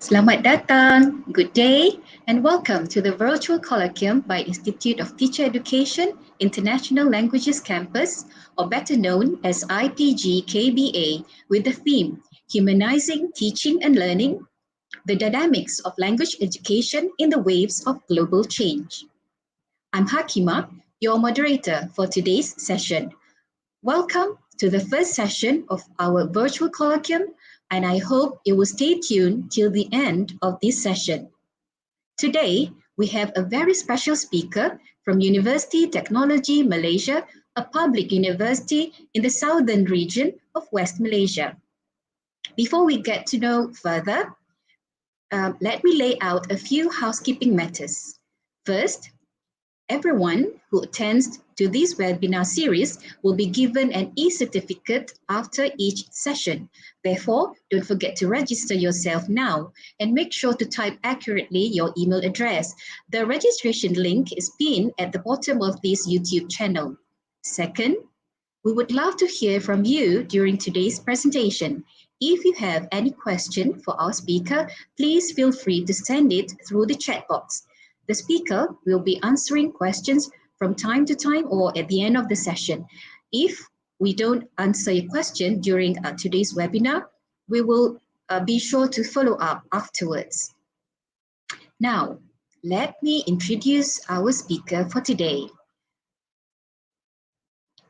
Selamat datang, good day, and welcome to the virtual colloquium by Institute of Teacher Education International Languages Campus, or better known as IPG-KBA, with the theme Humanizing Teaching and Learning, the Dynamics of Language Education in the Waves of Global Change. I'm Hakima, your moderator for today's session. Welcome to the first session of our virtual colloquium, and I hope you will stay tuned till the end of this session. Today, we have a very special speaker from University Technology Malaysia, a public university in the southern region of West Malaysia. Before we get to know further, let me lay out a few housekeeping matters. First, everyone who attends to this webinar series will be given an e-certificate after each session. Therefore, don't forget to register yourself now and make sure to type accurately your email address. The registration link is pinned at the bottom of this YouTube channel. Second, we would love to hear from you during today's presentation. If you have any question for our speaker, please feel free to send it through the chat box. The speaker will be answering questions from time to time or at the end of the session. If we don't answer your question during today's webinar, we will be sure to follow up afterwards. Now, let me introduce our speaker for today.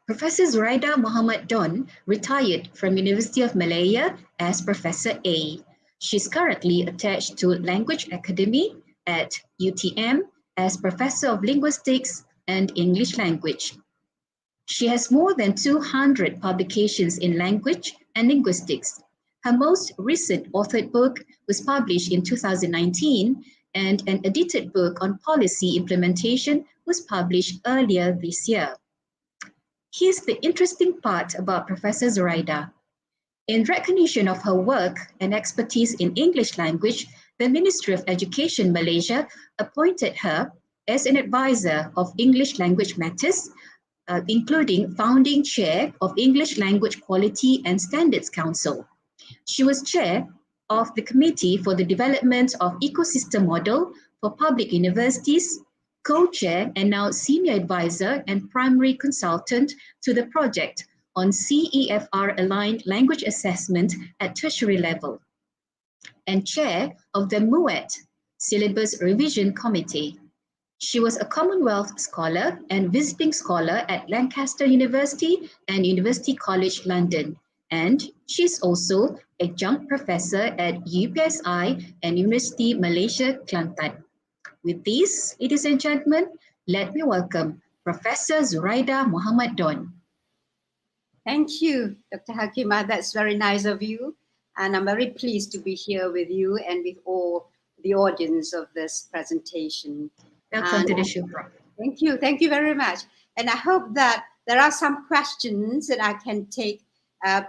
Professor Zuraidah Muhammad Don retired from University of Malaya as Professor A. She's currently attached to Language Academy at UTM as Professor of Linguistics and English Language. She has more than 200 publications in language and linguistics. Her most recent authored book was published in 2019, and an edited book on policy implementation was published earlier this year. Here's the interesting part about Professor Zuraidah. In recognition of her work and expertise in English language, the Ministry of Education Malaysia appointed her as an advisor of English language matters, including founding chair of English Language Quality and Standards Council. She was chair of the Committee for the Development of Ecosystem Model for Public Universities, co-chair and now senior advisor and primary consultant to the project on CEFR-aligned language assessment at tertiary level, and chair of the Mohd Syllabus Revision Committee. She was a Commonwealth Scholar and visiting scholar at Lancaster University and University College London, and she's also adjunct professor at UPSI and University Malaysia Kelantan. With this, ladies and gentlemen, let me welcome Professor Zuraidah Muhammad Don. Thank you, Dr. Hakima. That's very nice of you. And I'm very pleased to be here with you and with all the audience of this presentation. Welcome to the show, Prof. Thank you. Thank you very much. And I hope that there are some questions that I can take.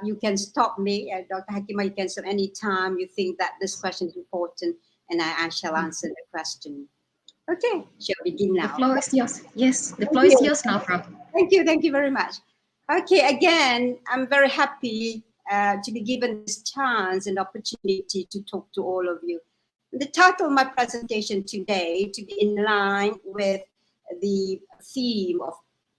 You can stop me, Dr. Hakima, you can stop any time you think that this question is important, and I shall answer the question. Okay, shall we begin now? The floor is yours. Yes, the floor is yours now, Prof. Thank you very much. Okay, again, I'm very happy to be given this chance and opportunity to talk to all of you. The title of my presentation today, to be in line with the theme of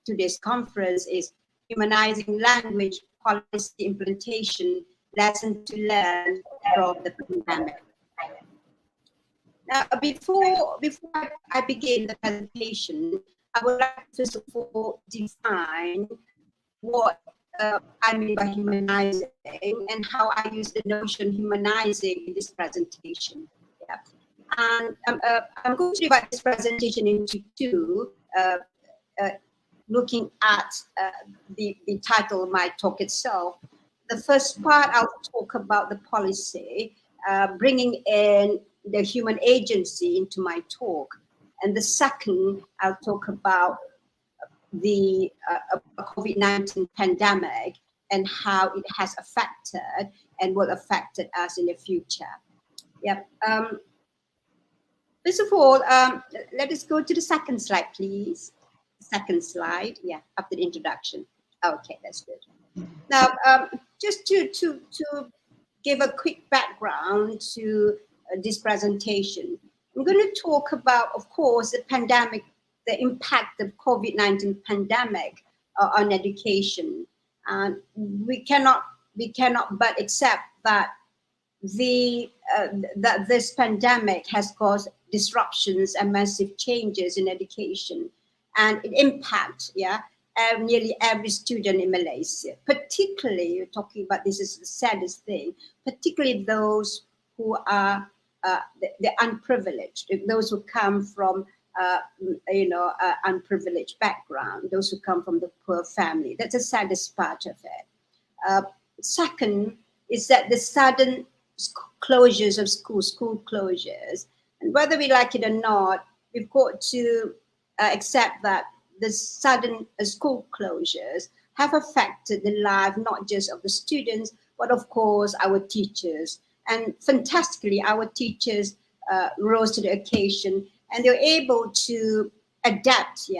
today's conference, is Humanizing Language Policy Implementation, Lessons to Learn from the Pandemic. Now, before I begin the presentation, I would like to first of all define what I mean by humanizing and how I use the notion humanizing in this presentation. Yeah. And I'm going to divide this presentation into two, looking at the title of my talk itself. The first part, I'll talk about the policy, bringing in the human agency into my talk. And the second, I'll talk about the COVID-19 pandemic and how it has affected and will affect us in the future. Yep. First of all, let us go to the second slide, please. Second slide, yeah, after the introduction. Okay, that's good. Now, just to give a quick background to this presentation. I'm going to talk about, of course, the pandemic, the impact of COVID-19 pandemic on education. And we cannot but accept that that this pandemic has caused disruptions and massive changes in education, and it impacts nearly every student in Malaysia. Particularly, you're talking about, this is the saddest thing, particularly those who are the unprivileged, those who come from unprivileged background, those who come from the poor family. That's the saddest part of it. Second is that the sudden closures of school closures, and whether we like it or not, we've got to accept that the sudden school closures have affected the life not just of the students, but of course our teachers. And fantastically, our teachers rose to the occasion, and they're able to adapt,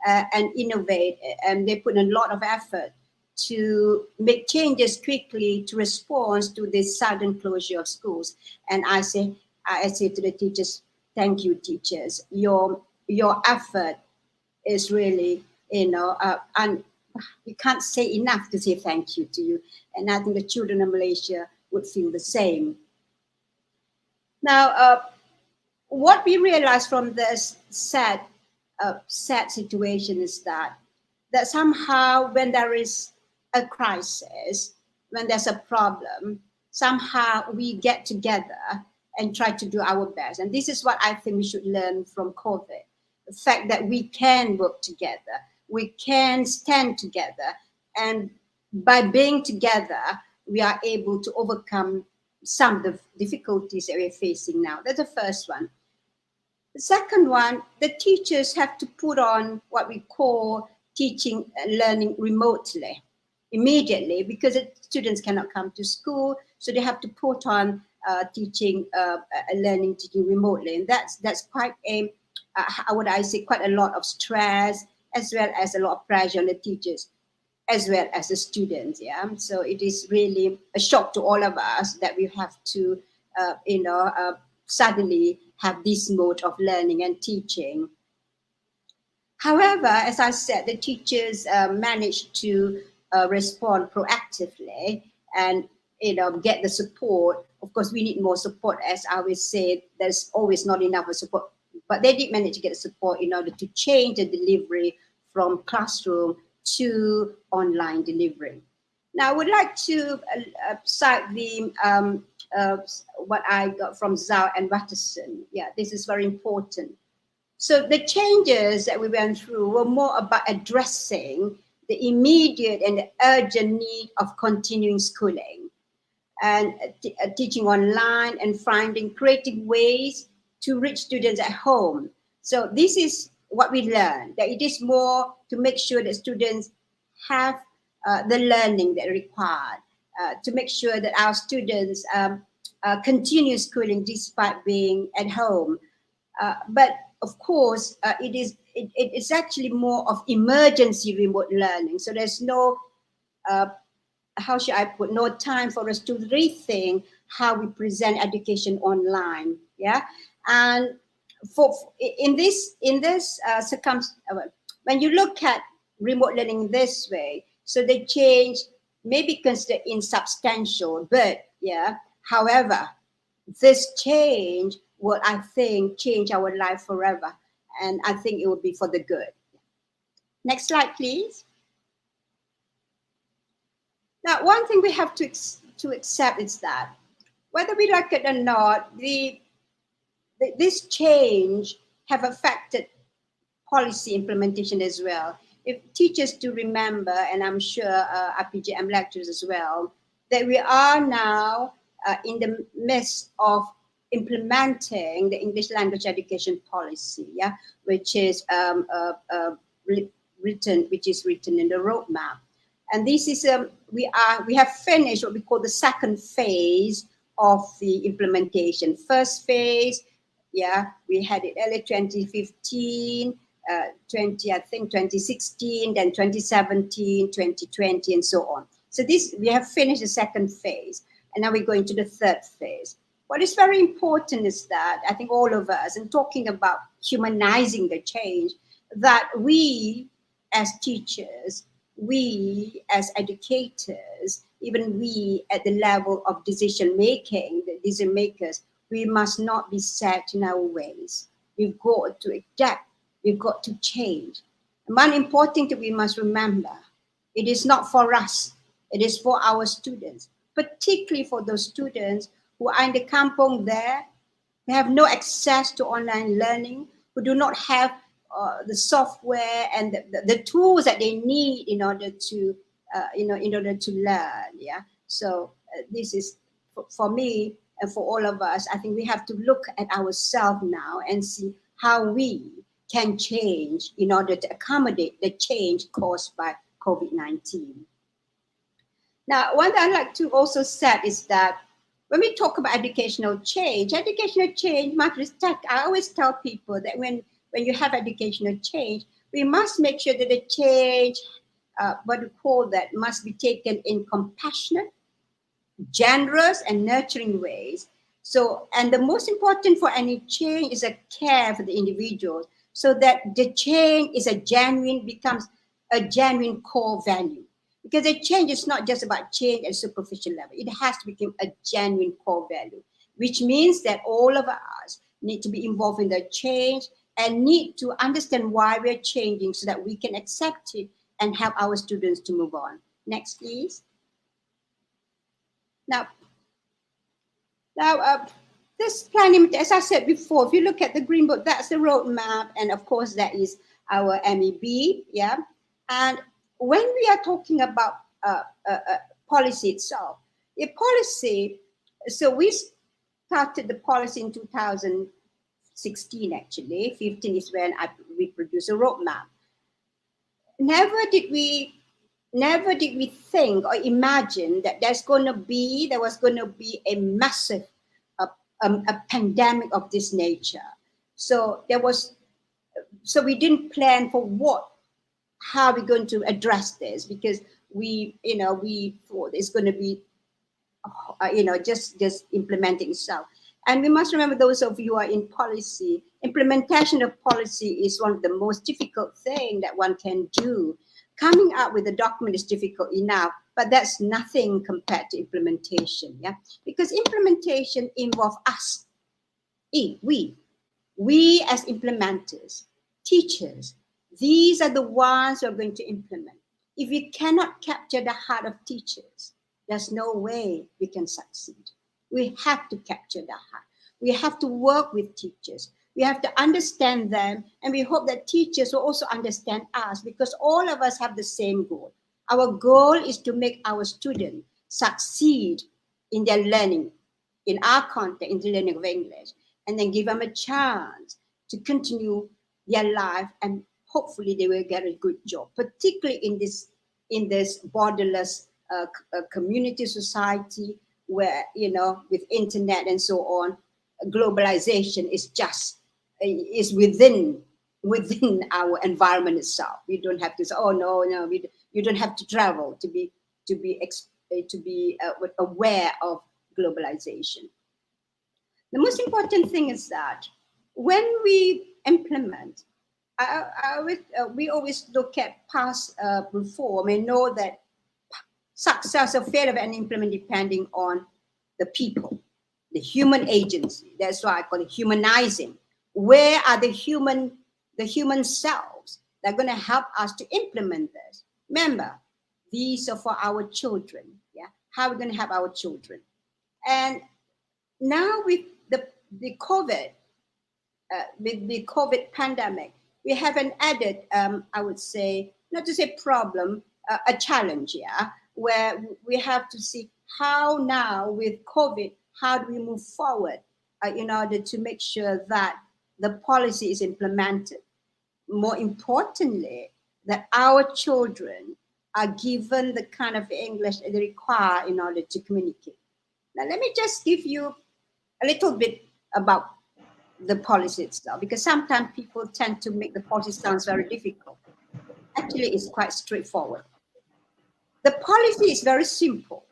and innovate, and they put in a lot of effort to make changes quickly to respond to this sudden closure of schools. And I say to the teachers, thank you, teachers. Your effort is really, and we can't say enough to say thank you to you. And I think the children of Malaysia would feel the same. Now, what we realize from this sad situation is that somehow when there is a crisis, when there's a problem, somehow we get together and try to do our best. And this is what I think we should learn from COVID. The fact that we can work together, we can stand together, and by being together, we are able to overcome some of the difficulties that we're facing now. That's the first one. The second one, the teachers have to put on what we call teaching and learning remotely immediately, because the students cannot come to school, so they have to put on teaching remotely, and that's quite a how would I say, quite a lot of stress, as well as a lot of pressure on the teachers, as well as the students. So it is really a shock to all of us that we have to suddenly have this mode of learning and teaching. However, as I said, the teachers managed to respond proactively and get the support. Of course, we need more support. As I always say, there's always not enough support, but they did manage to get the support in order to change the delivery from classroom to online delivery. Now, I would like to cite the what I got from Zhao and Watterson. This is very important. So the changes that we went through were more about addressing the immediate and the urgent need of continuing schooling and teaching online and finding creative ways to reach students at home. So this is what we learned, that it is more to make sure that students have the learning that are required, to make sure that our students continue schooling despite being at home. But of course, it's actually more of emergency remote learning. So there's no, how should I put, no time for us to rethink how we present education online. And in this circumstance, when you look at remote learning this way, so the change may be considered insubstantial, but however, this change will, I think, change our life forever, and I think it will be for the good. Next slide, please. Now, one thing we have to accept is that whether we like it or not, this change have affected policy implementation as well. If teachers do remember, and I'm sure RPGM lecturers as well, that we are now in the midst of implementing the English language education policy, which is written in the roadmap. And this is we have finished what we call the second phase of the implementation. First phase, we had it early 2015, 2016, then 2017, 2020, and so on. So we have finished the second phase, and now we're going to the third phase. what is very important is that I think all of us, and talking about humanizing the change, that we as teachers, we as educators, even we at the level of decision making, the decision makers, we must not be set in our ways. We've got to adapt, we've got to change. And one important thing we must remember, it is not for us, it is for our students, particularly for those students who are in the kampong there, who have no access to online learning, who do not have the software and the tools that they need in order to, in order to learn. Yeah. So this is for me and for all of us. I think we have to look at ourselves now and see how we can change in order to accommodate the change caused by COVID-19. Now, one thing I'd like to also say is that when we talk about educational change must respect. I always tell people that when you have educational change, we must make sure that the change, what we call that, must be taken in compassionate, generous, and nurturing ways. So, and the most important for any change is a care for the individual, so that the change is becomes a genuine core value. Because the change is not just about change at a superficial level. It has to become a genuine core value, which means that all of us need to be involved in the change and need to understand why we're changing so that we can accept it and help our students to move on. Next, please. Now, this planning, as I said before, if you look at the Green Book, that's the roadmap. And of course, that is our MEB, yeah? And when we are talking about policy itself, the policy, so we started the policy in 2016, actually. 15 is when we produced a roadmap. Never did we think or imagine that there was going to be a massive a pandemic of this nature. So we didn't plan for how we're going to address this, because we thought it's going to be, just implementing itself. And we must remember, those of you who are in policy, implementation of policy is one of the most difficult things that one can do. Coming up with a document is difficult enough, but that's nothing compared to implementation, yeah? Because implementation involves us, we as implementers, teachers. These are the ones who are going to implement. If we cannot capture the heart of teachers, there's no way we can succeed. We have to capture the heart. We have to work with teachers. We have to understand them, and we hope that teachers will also understand us, because all of us have the same goal. Our goal is to make our students succeed in their learning, in our context, in the learning of English, and then give them a chance to continue their life, and hopefully they will get a good job, particularly in this borderless community society where, with internet and so on, globalization is within our environment itself. We don't have to say, oh no, you don't have to travel to be aware of globalization. The most important thing is that when we implement, we always look at past reform and know that success or failure of an implement depending on the people, the human agency. That's why I call it humanizing. Where are the human selves that are going to help us to implement this? Remember, these are for our children. Yeah, how are we going to help our children? And now with the COVID, with the COVID pandemic, we have an added, I would say, not to say problem, a challenge, yeah, where we have to see how now with COVID, how do we move forward in order to make sure that the policy is implemented. More importantly, that our children are given the kind of English they require in order to communicate. Now, let me just give you a little bit about the policy itself, because sometimes people tend to make the policy sounds very difficult. Actually, it's quite straightforward. The policy is very simple.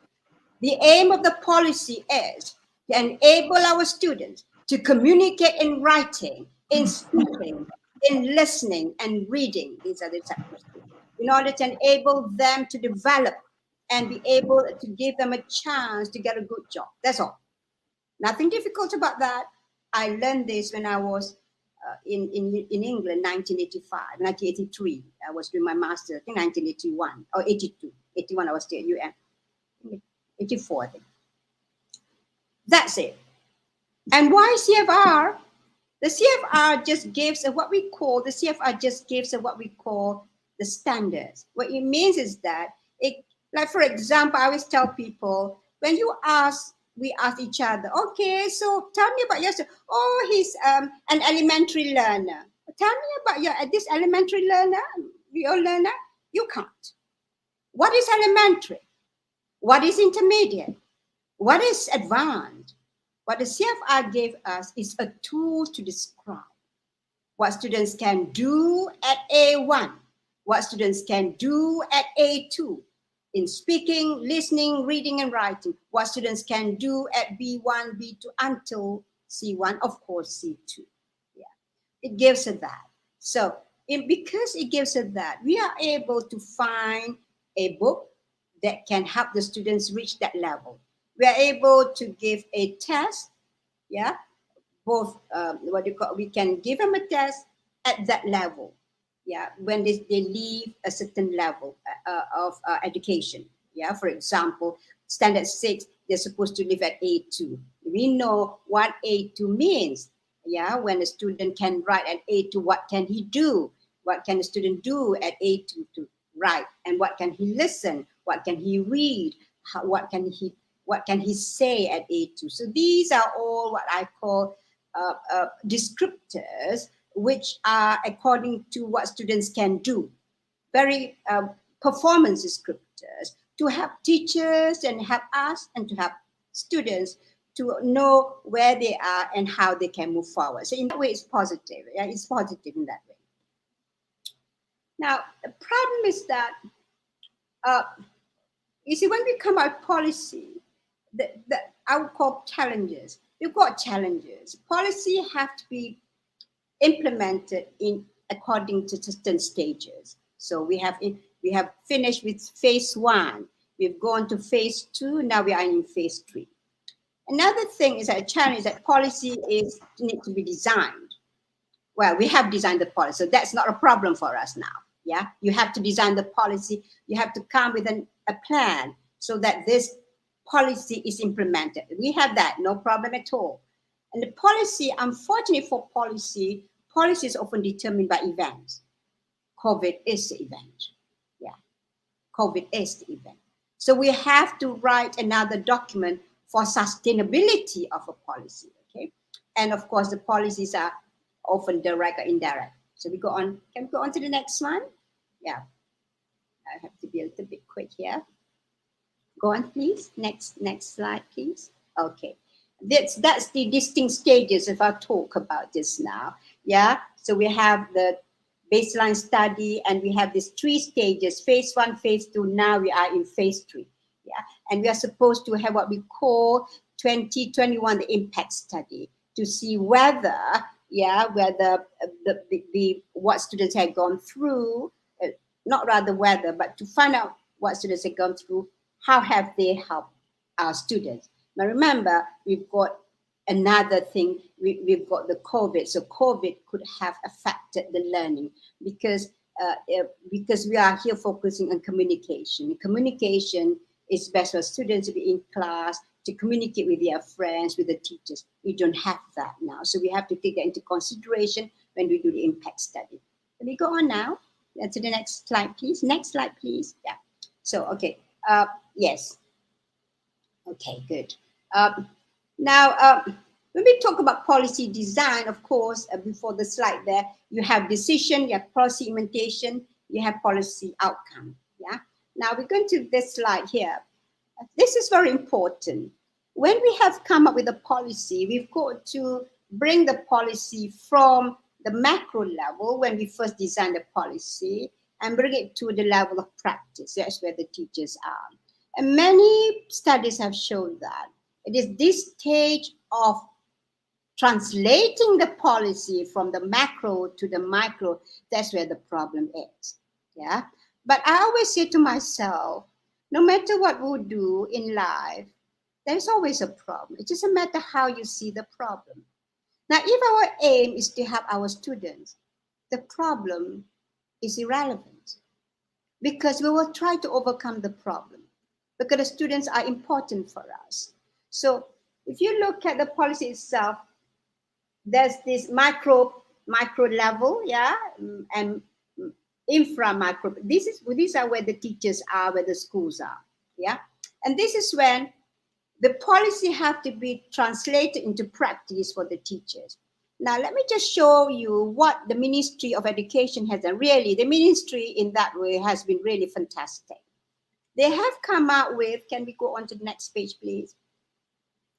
The aim of the policy is to enable our students to communicate in writing, in speaking, in listening and reading. These are the types of skills. In order to enable them to develop and be able to give them a chance to get a good job. That's all. Nothing difficult about that. I learned this when I was in England, 1985, 1983. I was doing my master, I think 1981 or 82. 81, I was still at UN. 84, I think. That's it. And why CFR? The CFR just gives what we call the standards. What it means is that like for example, I always tell people when we ask each other, okay, so tell me about yourself. Oh, he's an elementary learner. Tell me about this elementary learner, your learner. You can't. What is elementary? What is intermediate? What is advanced? What the CFR gave us is a tool to describe what students can do at A1, what students can do at A2, in speaking, listening, reading, and writing, what students can do at B1, B2, until C1, of course, C2. Yeah, it gives us that. So because it gives us that, we are able to find a book that can help the students reach that level. We are able to give a test, yeah, both we can give them a test at that level, yeah, when they leave a certain level of education, yeah. For example, standard 6, they're supposed to live at A2. We know what A2 means, yeah. When a student can write at A2, what can he do? What can a student do at A2 to write? And what can he listen? What can he read? What can he say at A2? So these are all what I call descriptors, which are according to what students can do. Very performance descriptors to help teachers and help us and to help students to know where they are and how they can move forward. So in that way, it's positive. Yeah, it's positive in that way. Now, the problem is that, you see, when we come out policy, I would call challenges. We've got challenges. Policy have to be implemented according to certain stages. So we have finished with phase 1. We've gone to phase 2. Now we are in phase 3. Another thing is that a challenge is that policy needs to be designed. Well, we have designed the policy, so that's not a problem for us now. Yeah, you have to design the policy. You have to come with a plan so that this policy is implemented. We have that, no problem at all. And the policy, unfortunately for policy is often determined by events. COVID is the event. Yeah, COVID is the event. So we have to write another document for sustainability of a policy, okay? And of course, the policies are often direct or indirect. So we go on, can we go on to the next one? Yeah, I have to be a little bit quick here. Go on, please. Next slide, please. Okay. That's the distinct stages if I talk about this now. Yeah. So we have the baseline study and we have these 3 stages, phase 1, phase 2. Now we are in phase 3. Yeah. And we are supposed to have what we call 2021, the impact study, to see whether what students have gone through, but to find out what students have gone through, how have they helped our students. Now remember, we've got another thing, we've got the COVID. So COVID could have affected the learning because we are here focusing on communication. Communication is best for students to be in class, to communicate with their friends, with the teachers. We don't have that now. So we have to take that into consideration when we do the impact study. Let me go on now to the next slide, please. Next slide, please. Yeah. So, okay. Yes. Okay, good. Now, when we talk about policy design, of course, before the slide there, you have decision, you have policy implementation, you have policy outcome. Yeah. Now we're going to this slide here. This is very important. When we have come up with a policy, we've got to bring the policy from the macro level when we first design the policy and bring it to the level of practice. That's where the teachers are. And many studies have shown that It is this stage of translating the policy from the macro to the micro. That's where the problem is. Yeah. But I always say to myself, no matter what we do in life, there's always a problem. It doesn't matter how you see the problem. Now, if our aim is to help our students, the problem is irrelevant because we will try to overcome the problem because the students are important for us. So if you look at the policy itself, there's this micro level, yeah, and infra micro. These are where the teachers are, where the schools are, yeah. And this is when the policy have to be translated into practice for the teachers. Now, let me just show you what the Ministry of Education has done. Really, the ministry in that way has been really fantastic. They have come out with, can we go on to the next page, please?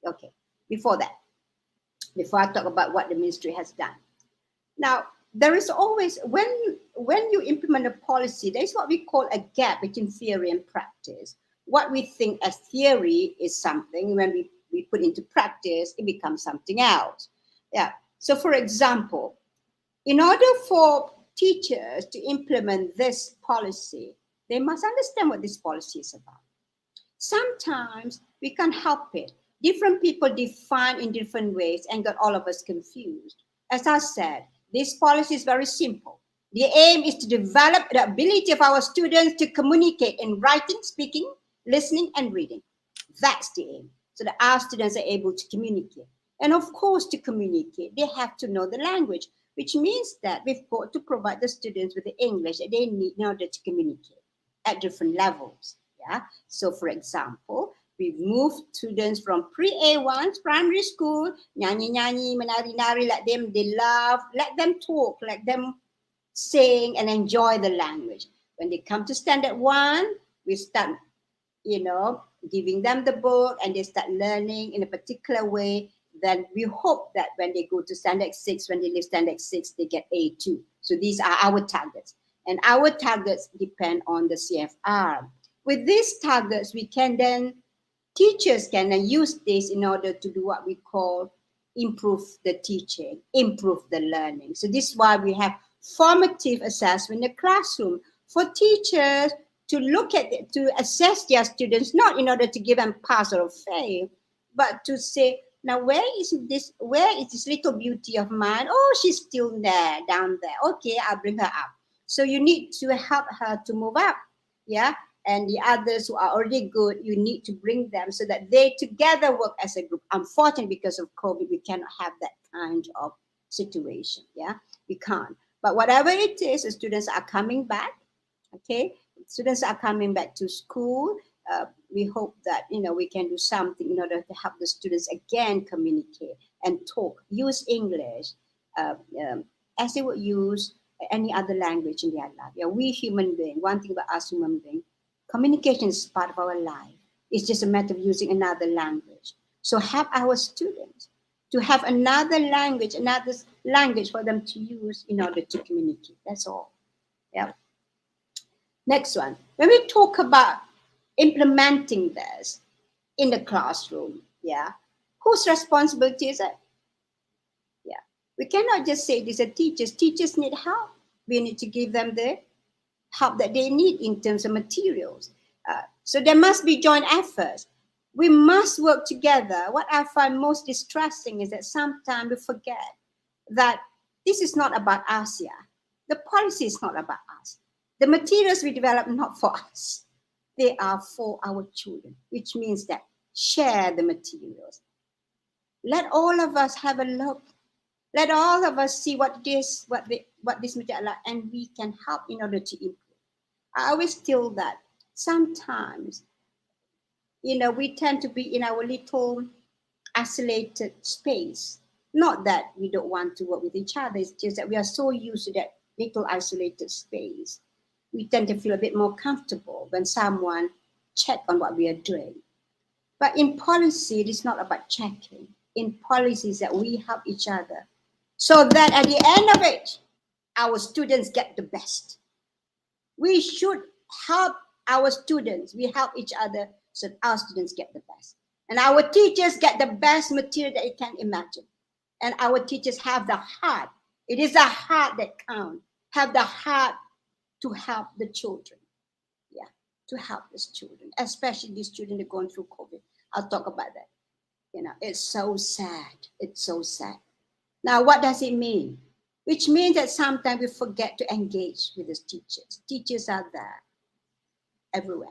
Okay, before I talk about what the ministry has done. Now, there is always, when you implement a policy, there's what we call a gap between theory and practice. What we think as theory is something, when we put into practice, it becomes something else. Yeah. So for example, in order for teachers to implement this policy, they must understand what this policy is about. Sometimes we can't help it. Different people define in different ways and got all of us confused. As I said, this policy is very simple. The aim is to develop the ability of our students to communicate in writing, speaking, listening, and reading. That's the aim, so that our students are able to communicate. And of course, to communicate, they have to know the language, which means that we've got to provide the students with the English that they need in order to communicate at different levels. Yeah. So, for example, we've moved students from pre-A1, primary school, nyanyi-nyanyi, menari-nari, let them, they love, let them talk, let them sing and enjoy the language. When they come to standard 1, we start, giving them the book and they start learning in a particular way. Then we hope that when they go to standard 6, when they leave standard 6, they get A2. So these are our targets. And our targets depend on the CFR. With these targets, teachers can then use this in order to do what we call improve the teaching, improve the learning. So this is why we have formative assessment in the classroom for teachers to look at it, to assess their students, not in order to give them pass or fail, but to say, now where is this little beauty of mine? Oh, she's still there, down there. Okay, I'll bring her up. So you need to help her to move up, yeah? And the others who are already good, you need to bring them so that they together work as a group. Unfortunately, because of COVID, we cannot have that kind of situation, yeah? We can't. But whatever it is, the students are coming back, okay? Students are coming back to school. We hope that, we can do something in order to help the students again communicate and talk, use English as they would use any other language in their life. Yeah, we human beings, one thing about us human beings, communication is part of our life. It's just a matter of using another language. So help our students to have another language for them to use in order to communicate. That's all. Yeah. Next one. When we talk about implementing this in the classroom, yeah, whose responsibility is it? Yeah, we cannot just say these are teachers. Teachers need help. We need to give them the help that they need in terms of materials. So there must be joint efforts. We must work together. What I find most distressing is that sometimes we forget that this is not about us here. The policy is not about us. The materials we develop are not for us. They are for our children, which means that share the materials. Let all of us have a look. Let all of us see what this material are, and we can help in order to improve. I always tell that sometimes, we tend to be in our little isolated space. Not that we don't want to work with each other, it's just that we are so used to that little isolated space. We tend to feel a bit more comfortable when someone checks on what we are doing. But in policy, it is not about checking. In policies that we help each other so that at the end of it, our students get the best. We should help our students. We help each other so that our students get the best. And our teachers get the best material that you can imagine. And our teachers have the heart. It is the heart that counts. Have the heart to help the children. Yeah, to help these children, especially these children that are going through COVID. I'll talk about that. You know, it's so sad. It's so sad. Now, what does it mean? Which means that sometimes we forget to engage with the teachers. Teachers are there everywhere.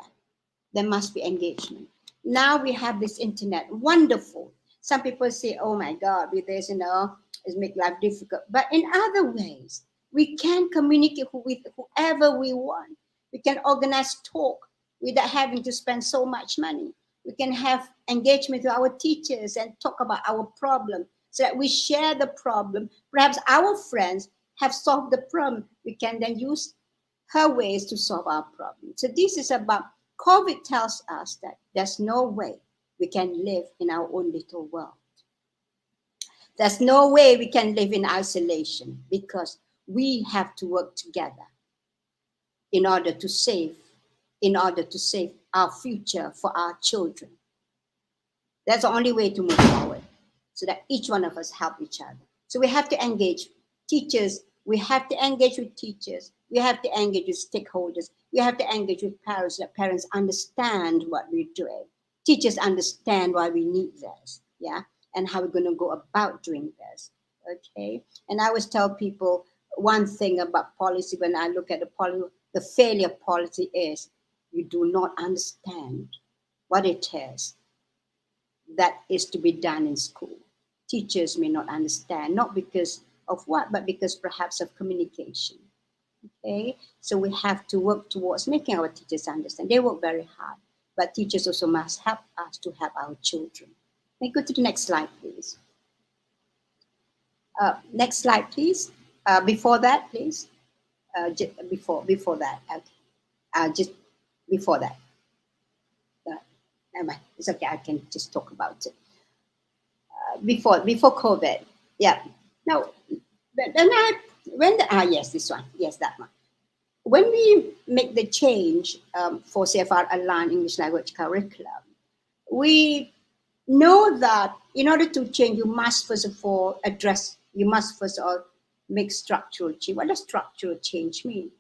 There must be engagement. Now we have this internet, wonderful. Some people say, oh my God, with this, you know, it's make life difficult. But in other ways, we can communicate with whoever we want. We can organize talk without having to spend so much money. We can have engagement with our teachers and talk about our problem so that we share the problem. Perhaps our friends have solved the problem. We can then use her ways to solve our problem. So this is about COVID tells us that there's no way we can live in our own little world. There's no way we can live in isolation because we have to work together in order to save our future for our children. That's the only way to move forward, so that each one of us help each other. So we have to engage teachers. We have to engage with teachers. We have to engage with stakeholders. We have to engage with parents, that parents understand what we're doing. Teachers understand why we need this, yeah, and how we're going to go about doing this, okay? And I always tell people one thing about policy when I look at the policy, the failure of policy is you do not understand what it is that is to be done in school. Teachers may not understand, not because of what, but because perhaps of communication. Okay, so we have to work towards making our teachers understand. They work very hard, but teachers also must help us to help our children. May go to the next slide, please. Next slide, please. Before that, please. Before that. Okay. Just before that. Never mind. It's okay. I can just talk about it. Before COVID. Yeah. Now, yes, this one. Yes, that one. When we make the change for CFR aligned English language curriculum, we know that in order to change, you must first of all make structural change. What does structural change mean?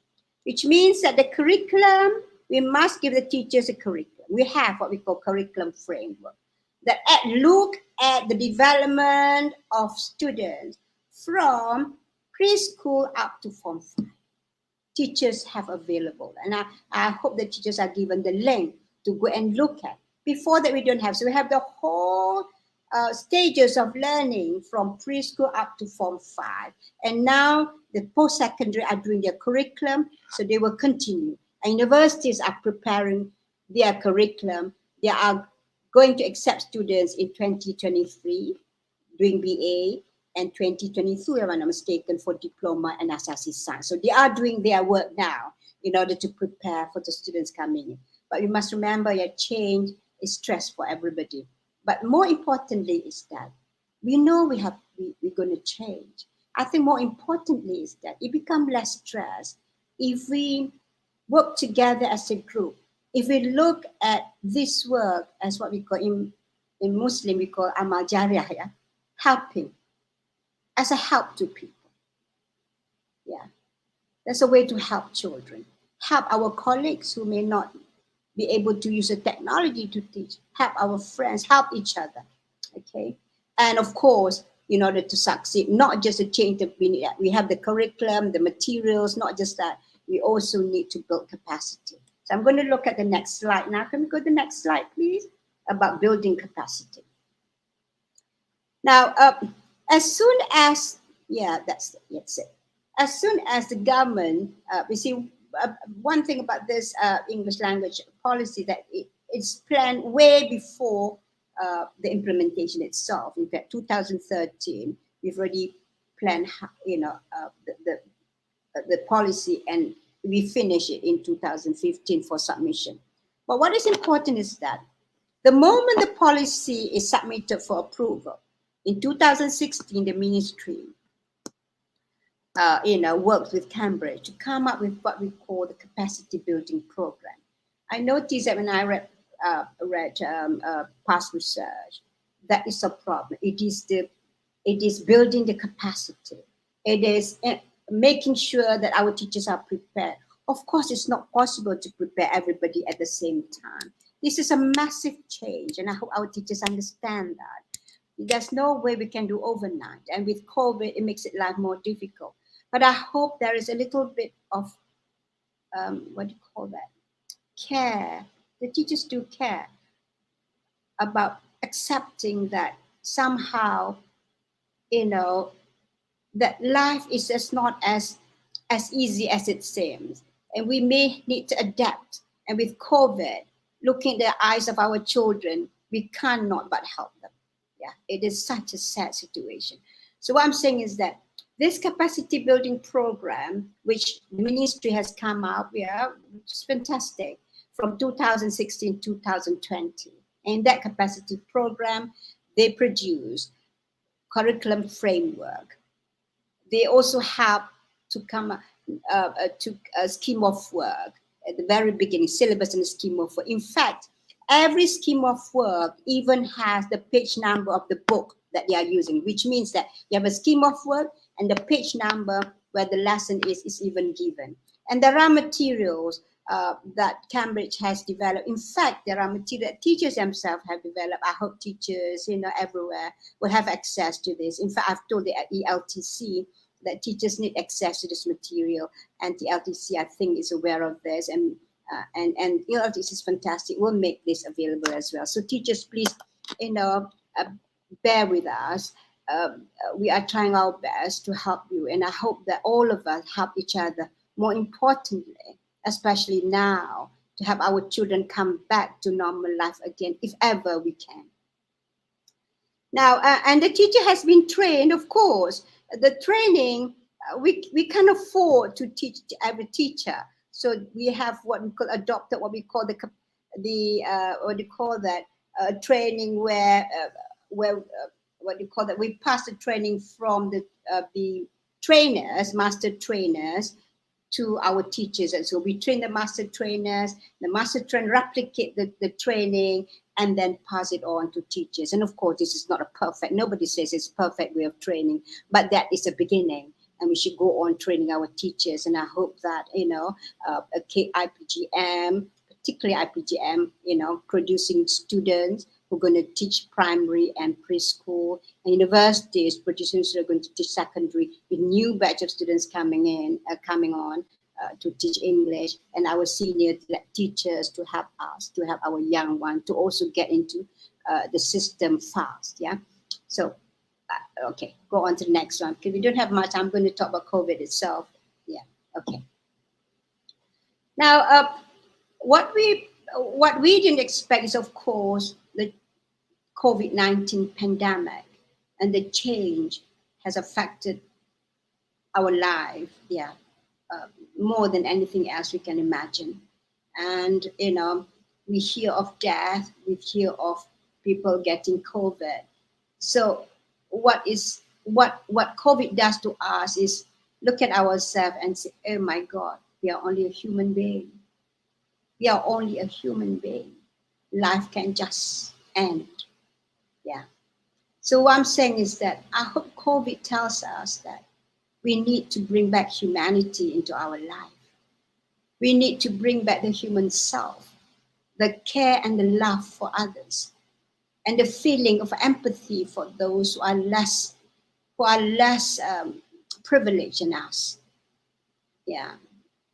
Which means that the curriculum, we must give the teachers a curriculum. We have what we call curriculum framework that look at the development of students from preschool up to Form 5. Teachers have available. And I hope the teachers are given the link to go and look at. Before that, we don't have. So we have the whole stages of learning from preschool up to Form 5. And now the post-secondary are doing their curriculum, so they will continue. And universities are preparing their curriculum. They are going to accept students in 2023 doing BA, and 2022, if I'm not mistaken, for diploma and Asasi Science. So they are doing their work now in order to prepare for the students coming in. But we must remember that change is stress for everybody. But more importantly is that we know we're going to change. I think more importantly is that it becomes less stress if we work together as a group. If we look at this work as what we call in Muslim, we call amal jariyah, yeah? Helping. As a help to people. Yeah, that's a way to help children. Help our colleagues who may not be able to use the technology to teach. Help our friends, help each other. Okay, and of course, in order to succeed, not just a change that we have the curriculum, the materials, not just that, we also need to build capacity. So I'm going to look at the next slide now. Can we go to the next slide, please? About building capacity. Now, as soon as, that's it. As soon as the government, we see one thing about this English language policy that it's planned way before the implementation itself. In fact, 2013, we've already planned, the policy, and we finish it in 2015 for submission. But what is important is that the moment the policy is submitted for approval, in 2016, the ministry, worked with Cambridge to come up with what we call the capacity building program. I noticed that when I read read past research. That is a problem. It is building the capacity. It is making sure that our teachers are prepared. Of course, it's not possible to prepare everybody at the same time. This is a massive change, and I hope our teachers understand that. There's no way we can do overnight, and with COVID, it makes it life more difficult. But I hope there is a little bit of what do you call that? Care. The teachers do care about accepting that somehow, that life is just not as easy as it seems, and we may need to adapt. And with COVID, looking in the eyes of our children, we cannot but help them. Yeah, it is such a sad situation. So what I'm saying is that this capacity building program, which the ministry has come up, it's fantastic, from 2016 to 2020. And that capacity program, they produce curriculum framework. They also help to come to a scheme of work at the very beginning, syllabus and a scheme of work. In fact, every scheme of work even has the page number of the book that they are using, which means that you have a scheme of work and the page number where the lesson is even given. And there are materials that Cambridge has developed. In fact, there are materials that teachers themselves have developed. I hope teachers, everywhere will have access to this. In fact, I've told the ELTC that teachers need access to this material, and the ELTC, I think, is aware of this, and ELTC is fantastic. We'll make this available as well. So teachers, please, bear with us. We are trying our best to help you, and I hope that all of us help each other. More importantly, especially now, to have our children come back to normal life again, if ever we can. Now, and the teacher has been trained, of course. The training, we can't afford to teach every teacher. So we have what we call adopted, what we call training where what do you call that? We pass the training from the trainers, master trainers, to our teachers. And so we train the master trainers, the master trainer replicate the training and then pass it on to teachers. And of course, this is not a perfect, nobody says it's a perfect way of training, but that is a beginning. And we should go on training our teachers. And I hope that, IPGM, particularly IPGM, producing students who are going to teach primary and preschool, and universities producing students who are going to teach secondary, with new batch of students coming on to teach English, and our senior teachers to help us, to help our young ones to also get into the system fast. Yeah. So, okay, go on to the next one. Because we don't have much, I'm going to talk about COVID itself. Yeah. Okay. Now, what we didn't expect is, of course, the COVID-19 pandemic, and the change has affected our life, more than anything else we can imagine. And, we hear of death, we hear of people getting COVID. So what COVID does to us is look at ourselves and say, oh my God, we are only a human being. We are only a human being. Life can just end. Yeah. So what I'm saying is that I hope COVID tells us that we need to bring back humanity into our life. We need to bring back the human self, the care and the love for others, and the feeling of empathy for those who are less privileged than us. Yeah.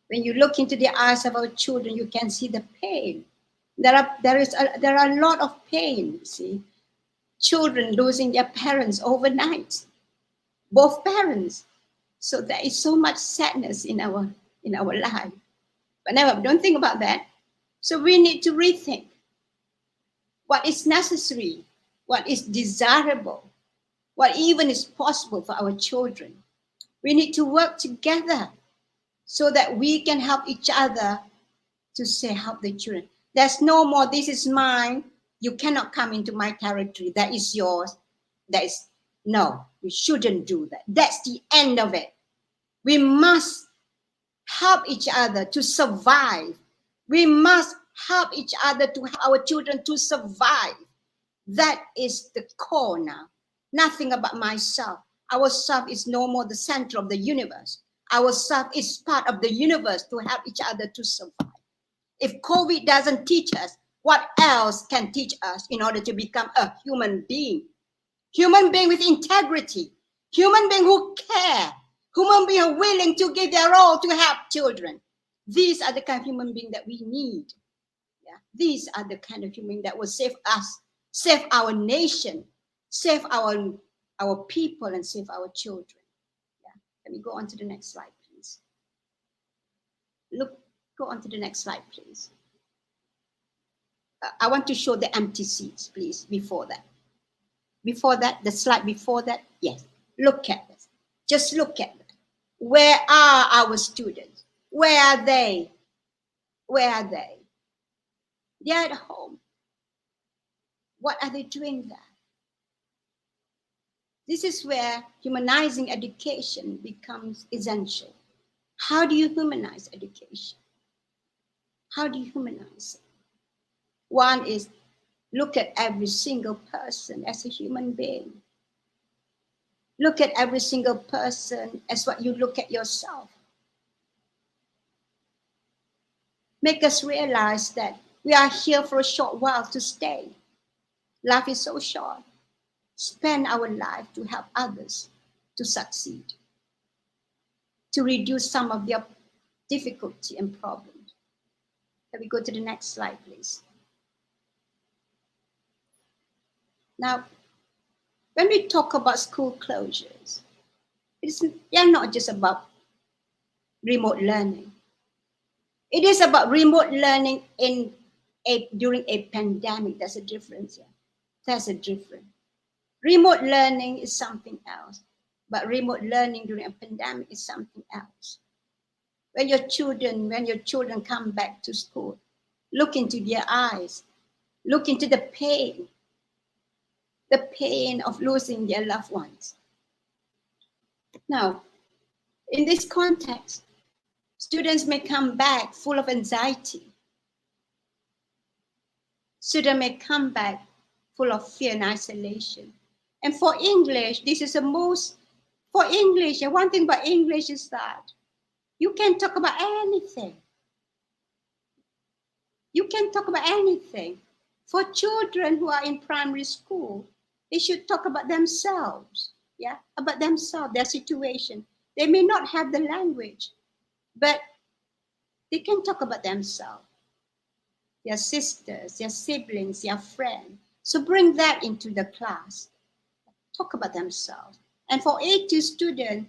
When you look into the eyes of our children, you can see the pain. There are a lot of pain. You see, children losing their parents overnight, both parents. So there is so much sadness in our life. But never, don't think about that. So we need to rethink what is necessary, what is desirable, what even is possible for our children. We need to work together so that we can help each other to say, help the children. There's no more, this is mine, you cannot come into my territory, that is yours. No, we shouldn't do that. That's the end of it. We must help each other to survive. We must help each other, to help our children to survive. That is the core now. Nothing about myself. Our self is no more the center of the universe. Our self is part of the universe to help each other to survive. If COVID doesn't teach us, what else can teach us in order to become a human being? Human being with integrity, human being who care, human being who are willing to give their all to help children. These are the kind of human being that we need. Yeah? These are the kind of human that will save us, save our nation, save our people, and save our children. Yeah? Let me go on to the next slide, please. Go on to the next slide, please. I want to show the empty seats, please, before that. Before that, the slide before that, yes. Look at this. Just look at that. Where are our students? Where are they? Where are they? They're at home. What are they doing there? This is where humanizing education becomes essential. How do you humanize education? How do you humanize it? One is look at every single person as a human being. Look at every single person as what you look at yourself. Make us realize that we are here for a short while to stay. Life is so short. Spend our life to help others to succeed, to reduce some of their difficulty and problems. Can we go to the next slide, please? Now, when we talk about school closures, they're not just about remote learning. It is about remote learning during a pandemic. There's a difference here. There's a difference. Remote learning is something else, but remote learning during a pandemic is something else. When your children come back to school, look into their eyes, look into the pain of losing their loved ones. Now, in this context, students may come back full of anxiety. Students may come back full of fear and isolation. And for English, one thing about English is that you can talk about anything. You can talk about anything. For children who are in primary school, they should talk about themselves, about themselves, their situation. They may not have the language, but they can talk about themselves, their sisters, their siblings, their friends. So bring that into the class. Talk about themselves. And for A2 students,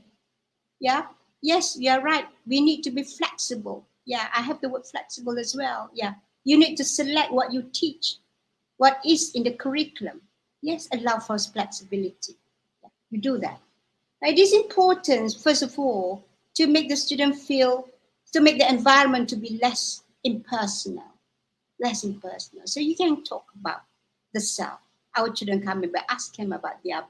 yes, you're right. We need to be flexible. Yeah, I have the word flexible as well. Yeah, you need to select what you teach, what is in the curriculum. Yes, allow for flexibility. Yeah, you do that. It is important, first of all, to make the student to make the environment to be less impersonal. So you can talk about the self. Our children come in, but ask them about their,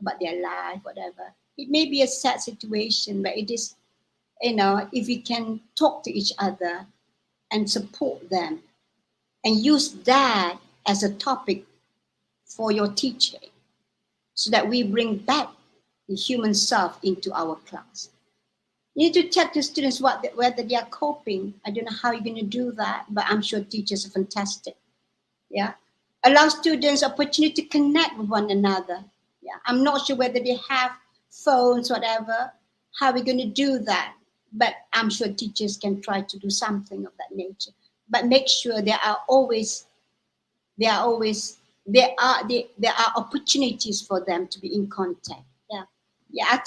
about their life, whatever. It may be a sad situation, but it is, if we can talk to each other and support them and use that as a topic for your teaching so that we bring back the human self into our class. You need to check the students whether they are coping. I don't know how you're going to do that, but I'm sure teachers are fantastic. Yeah. Allow students opportunity to connect with one another. Yeah. I'm not sure whether they have phones, whatever, how we're going to do that. But I'm sure teachers can try to do something of that nature. But make sure there are opportunities for them to be in contact. Yeah, I'll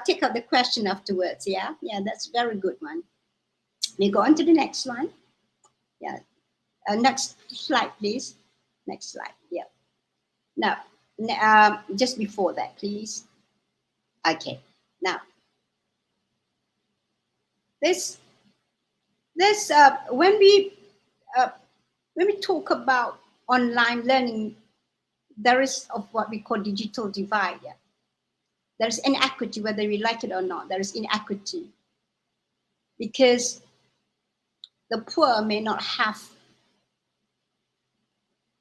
take out the question afterwards. Yeah, that's a very good one. We go on to the next one. Yeah, next slide, please. Next slide. Yeah. Now, just before that, please. Okay. Now, when we talk about online learning, there is of what we call digital divide. Yeah. There is inequity, whether we like it or not. There is inequity because the poor may not have,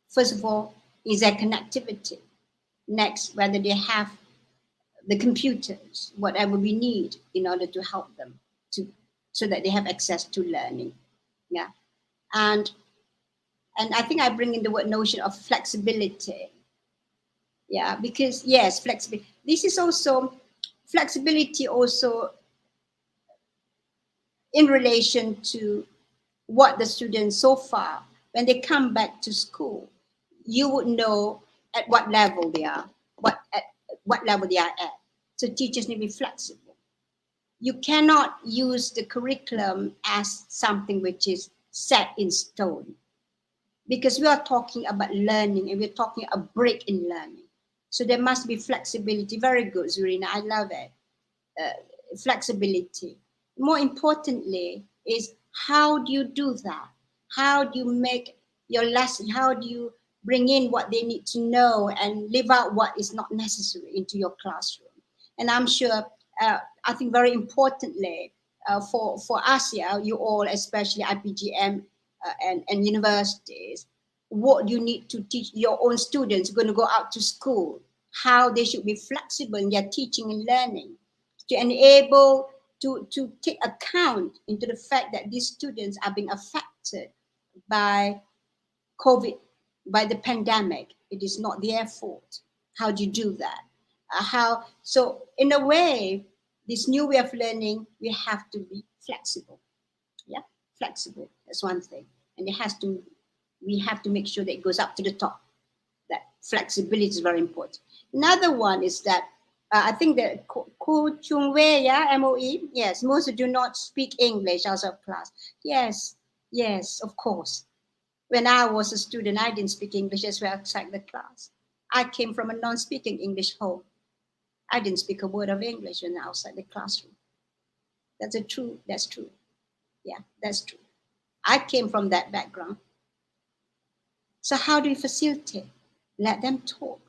first of all, is there connectivity? Next, whether they have the computers, whatever we need in order to help them so that they have access to learning. Yeah. And I think I bring in the word notion of flexibility. Yeah, because yes, flexibility. This is also flexibility also in relation to what the students so far, when they come back to school, you would know at what level they are, at what level they are at. So teachers need to be flexible. You cannot use the curriculum as something which is set in stone, because we are talking about learning and we're talking a break in learning. So there must be flexibility. Very good, Zuraidah, I love it. Flexibility. More importantly is, how do you do that? How do you make your lesson? How do you bring in what they need to know and leave out what is not necessary into your classroom? And I'm sure, I think very importantly, for us here, you all, especially IPGM and universities, what you need to teach your own students going to go out to school, how they should be flexible in their teaching and learning, to enable to take account into the fact that these students are being affected by COVID, by the pandemic. It is not their fault. How do you do that? So in a way, this new way of learning, we have to be flexible. Yeah, flexible. That's one thing. And we have to make sure that it goes up to the top. That flexibility is very important. Another one is that I think that Ko Chung Wei, yeah, MOE, yes, most do not speak English outside of class. Yes, of course. When I was a student, I didn't speak English as well outside the class. I came from a non-speaking English home. I didn't speak a word of English when outside the classroom. That's true. Yeah, that's true. I came from that background. So how do you facilitate? Let them talk.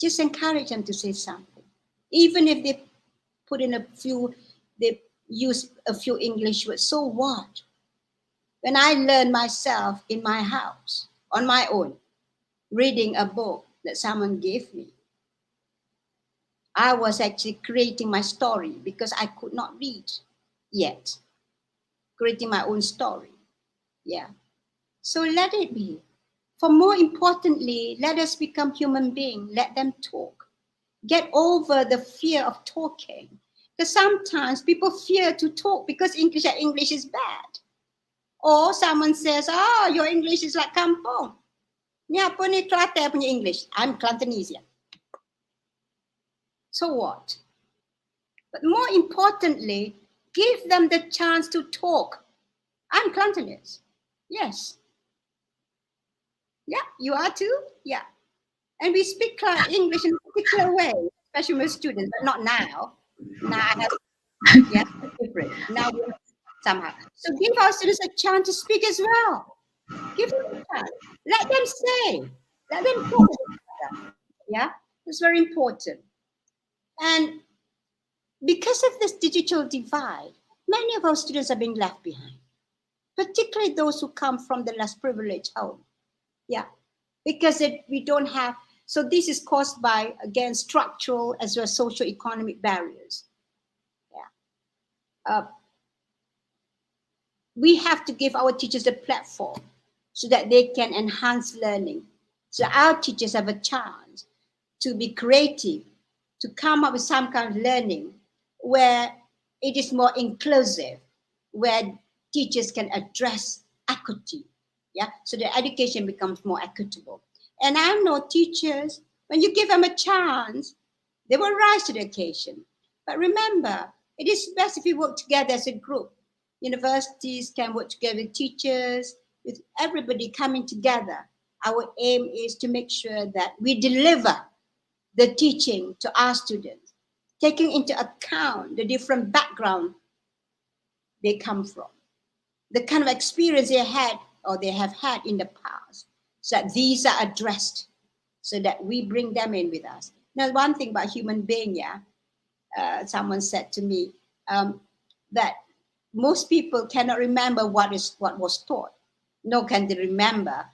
Just encourage them to say something. Even if they they use a few English words, so what? When I learned myself in my house, on my own, reading a book that someone gave me, I was actually creating my story because I could not read yet. Creating my own story. Yeah. So let it be. For more importantly, let us become human beings. Let them talk. Get over the fear of talking. Because sometimes people fear to talk because English is bad. Or someone says, your English is like kampung. Ni apa ni Kelantan punya English? I'm Kelantanese. So what? But more importantly, give them the chance to talk. I'm Kelantanese. Yes. Yeah, you are too? Yeah. And we speak English in a particular way, especially with students, but not now. Now I have, yeah, different. Now we somehow. So give our students a chance to speak as well. Give them a chance. Let them say. Let them talk to each other. Yeah, it's very important. And because of this digital divide, many of our students are being left behind, particularly those who come from the less privileged home. Yeah, because we don't have. So this is caused by, again, structural as well as socio-economic barriers. Yeah. We have to give our teachers a platform so that they can enhance learning. So our teachers have a chance to be creative, to come up with some kind of learning where it is more inclusive, where teachers can address equity. Yeah, so the education becomes more equitable. And I know teachers, when you give them a chance, they will rise to the occasion. But remember, it is best if we work together as a group. Universities can work together with teachers, with everybody coming together. Our aim is to make sure that we deliver the teaching to our students, taking into account the different background they come from, the kind of experience they had or they have had in the past, so that these are addressed, so that we bring them in with us. Now, one thing about human being, someone said to me that most people cannot remember what was taught, nor can they remember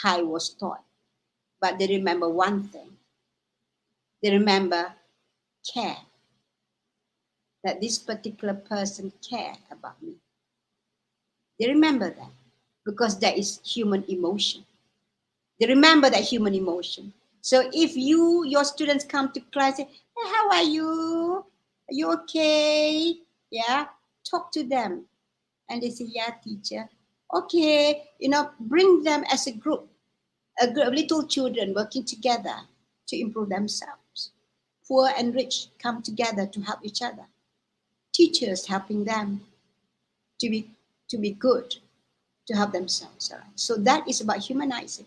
how it was taught. But they remember one thing. They remember care. That this particular person cared about me. They remember that because that is human emotion. They remember that human emotion. So if your students come to class, say, hey, how are you? Are you okay? Yeah, talk to them. And they say, yeah, teacher. Okay, bring them as a group of little children working together to improve themselves. Poor and rich come together to help each other. Teachers helping them to be good, to help themselves. All right? So that is about humanizing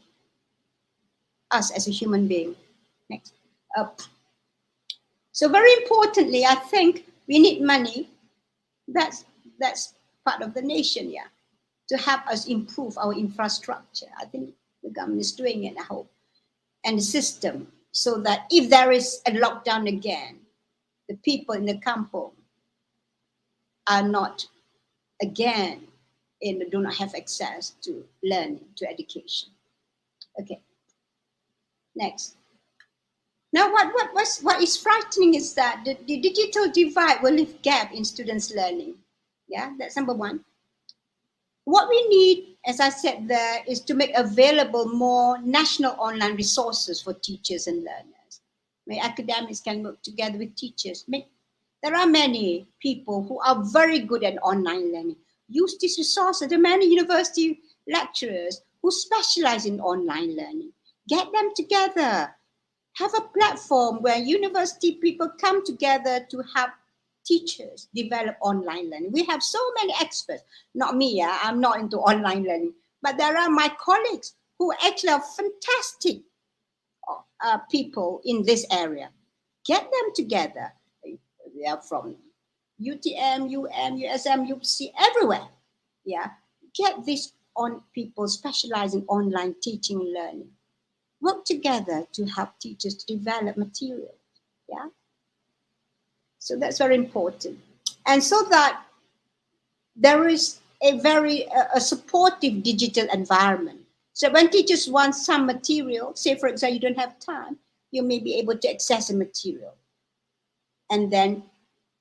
us as a human being. Next. So very importantly, I think we need money. That's part of the nation, yeah, to help us improve our infrastructure. I think the government is doing it, I hope, and the system, so that if there is a lockdown again, the people in the kampong are not again do not have access to learning, to education. Okay. Next. Now, what is frightening is that the digital divide will leave gap in students' learning. Yeah, that's number one. What we need, as I said there, is to make available more national online resources for teachers and learners. Where academics can work together with teachers. There are many people who are very good at online learning. Use these resources. There are many university lecturers who specialize in online learning. Get them together. Have a platform where university people come together to help teachers develop online learning. We have so many experts. Not me, yeah, I'm not into online learning. But there are my colleagues who actually are fantastic people in this area. Get them together. They are from UTM, USM, UC, everywhere. Yeah, get this on people specializing online teaching and learning. Work together to help teachers to develop material. Yeah, so that's very important, and so that there is a supportive digital environment. So when teachers want some material, say for example you don't have time, you may be able to access a material and then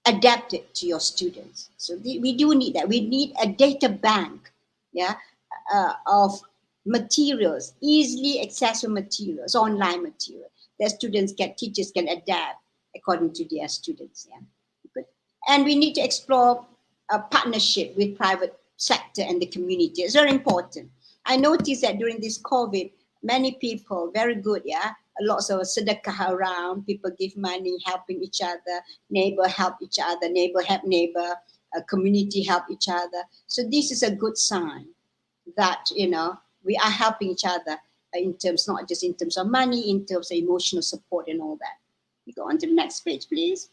adapt it to your students. So we do need that. We need a data bank, yeah, of materials, easily accessible materials, online material that teachers can adapt according to their students. Yeah, good. And we need to explore a partnership with private sector and the community. It's very important. I noticed that during this COVID, many people, very good, yeah, lots of sedekah around, people give money, helping each other, neighbor help each other, neighbor help neighbor, community help each other. So this is a good sign that, we are helping each other in terms, not just in terms of money, in terms of emotional support and all that. We go on to the next page, please.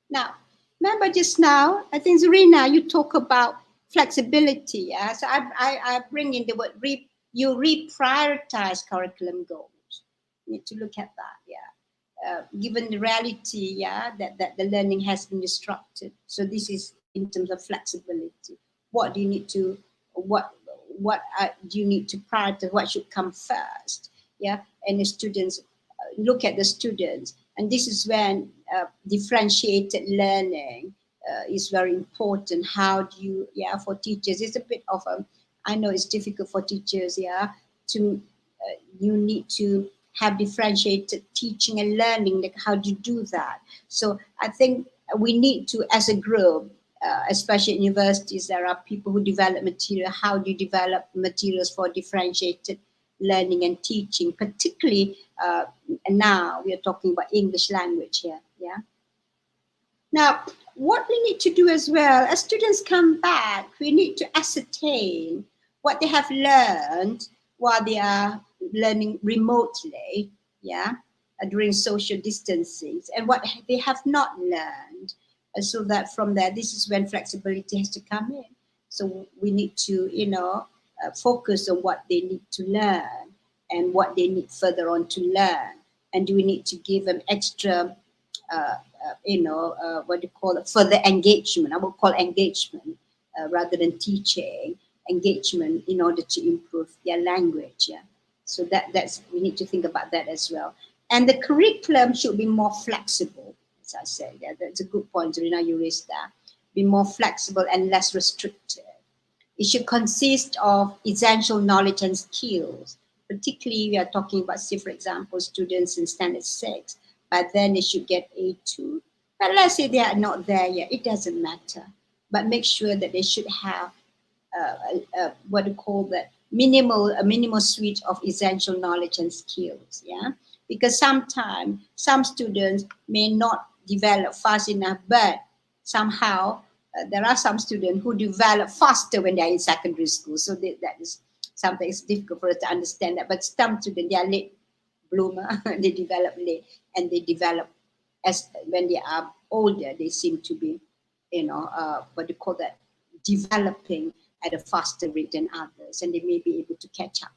Now, remember just now, I think Zuraidah, you talk about flexibility. Yeah? So I bring in the word you reprioritize curriculum goals. You need to look at that. Yeah. Given the reality, yeah, that the learning has been disrupted. So this is in terms of flexibility. What do you need to do you need to prioritize? What should come first? Yeah, and the students look at the students, and this is when differentiated learning is very important. How do you, yeah, for teachers, it's a bit of I know it's difficult for teachers, yeah, to you need to have differentiated teaching and learning. Like, how do you do that? So I think we need to, as a group, especially at universities, there are people who develop material. How do you develop materials for differentiated learning and teaching, particularly now we are talking about English language here. Yeah. Now, what we need to do as well, as students come back, we need to ascertain what they have learned while they are learning remotely, yeah, during social distancing, and what they have not learned, so that from there, this is when flexibility has to come in. So we need to, focus on what they need to learn and what they need further on to learn. And do we need to give them extra what do you call it, further engagement. I would call engagement rather than teaching, engagement in order to improve their language. Yeah. So that's we need to think about that as well. And the curriculum should be more flexible, as I said. Yeah, that's a good point, Zuraidah, you raised that. Be more flexible and less restrictive. It should consist of essential knowledge and skills. Particularly, we are talking about, say, for example, students in standard 6, but then they should get A2. But let's say they are not there yet, it doesn't matter. But make sure that they should have what we call that a minimal suite of essential knowledge and skills. Yeah, because sometimes some students may not develop fast enough, but somehow there are some students who develop faster when they're in secondary school. So that is something it's difficult for us to understand that. But some students, they are late bloomer, they develop late, and they develop as when they are older, they seem to be, what do you call that, developing at a faster rate than others, and they may be able to catch up.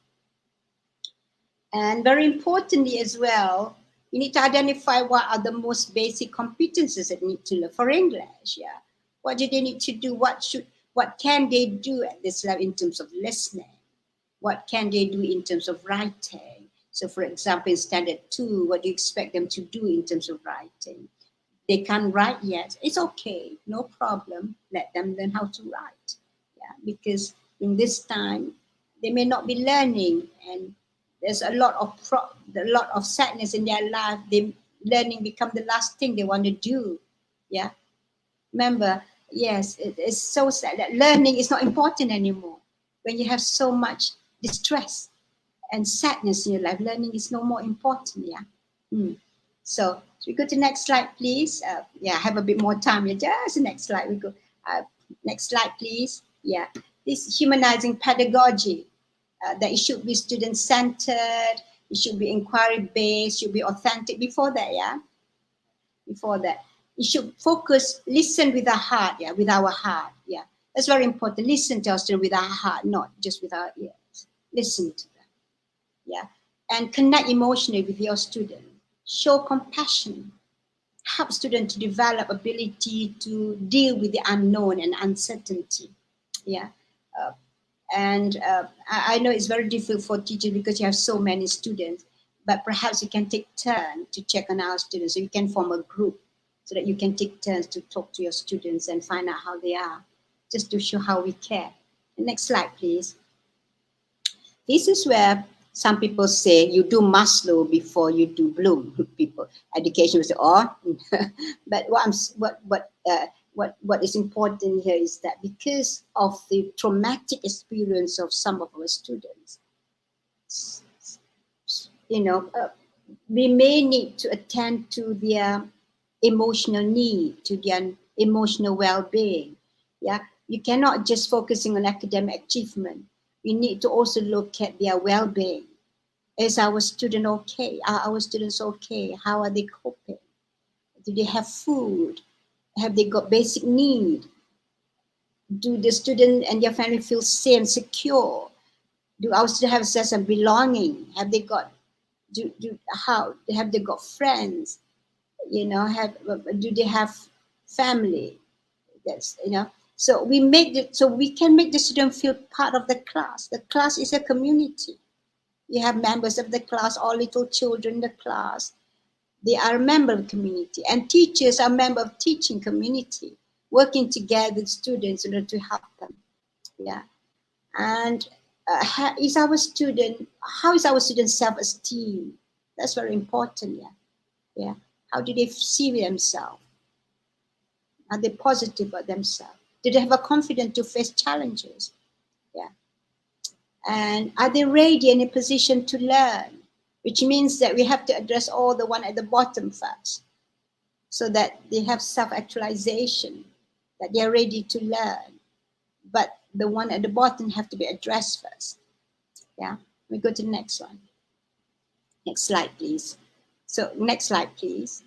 And very importantly as well, you need to identify what are the most basic competencies that need to learn for English. Yeah, what do they need to do? What can they do at this level in terms of listening? What can they do in terms of writing? So, for example, in standard 2, what do you expect them to do in terms of writing? They can't write yet. It's okay, no problem. Let them learn how to write. Yeah, because in this time they may not be learning, and there's a lot of sadness in their life. Learning become the last thing they want to do. Yeah, remember, yes, it's so sad that learning is not important anymore. When you have so much distress and sadness in your life, learning is no more important. Yeah. So we go to the next slide, please. Have a bit more time. Yeah, just the next slide. We go. Next slide, please. Yeah, this humanizing pedagogy. That it should be student-centered. It should be inquiry-based. Should be authentic. Before that, it should focus. Listen with our heart. Yeah, with our heart. Yeah, that's very important. Listen to our students with our heart, not just with our ears. Listen to them. Yeah, and connect emotionally with your student. Show compassion. Help students to develop ability to deal with the unknown and uncertainty. Yeah. I know it's very difficult for teachers because you have so many students, but perhaps you can take turns to check on our students. So you can form a group so that you can take turns to talk to your students and find out how they are, just to show how we care. Next slide, please. This is where some people say you do Maslow before you do Bloom. People, education will say, oh, but what is important here is that because of the traumatic experience of some of our students, we may need to attend to their emotional need, to their emotional well-being. Yeah, you cannot just focusing on academic achievement. We need to also look at their well-being. Is our student okay? Are our students okay? How are they coping? Do they have food? Have they got basic need? Do the student and their family feel safe and secure? Do our students have a sense of belonging? Have they got have they got friends? Do they have family? That's so we can make the student feel part of the class. The class is a community. You have members of the class, all little children in the class. They are a member of the community, and teachers are a member of teaching community, working together with students in order to help them. Yeah, and how is our student self-esteem? That's very important. Yeah. How do they see themselves? Are they positive about themselves? Do they have a confidence to face challenges? Yeah. And are they ready in a position to learn? Which means that we have to address all the one at the bottom first, so that they have self-actualization, that they're ready to learn. But the one at the bottom have to be addressed first. Yeah. We go to the next one. Next slide, please. So next slide, please.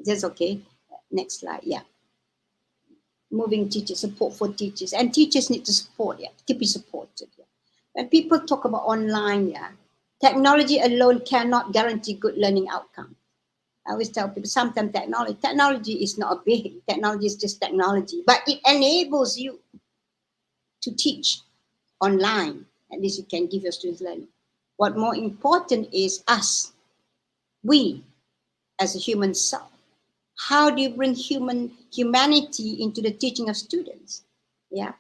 That's okay. Next slide. Yeah. Moving teachers, support for teachers, and teachers need to support, to be supported. When people talk about online, technology alone cannot guarantee good learning outcome. I always tell people sometimes technology is not a big, technology is just technology, but it enables you to teach online. At least you can give your students learning. What more important is us, we as a human self. How do you bring humanity into the teaching of students? Yeah.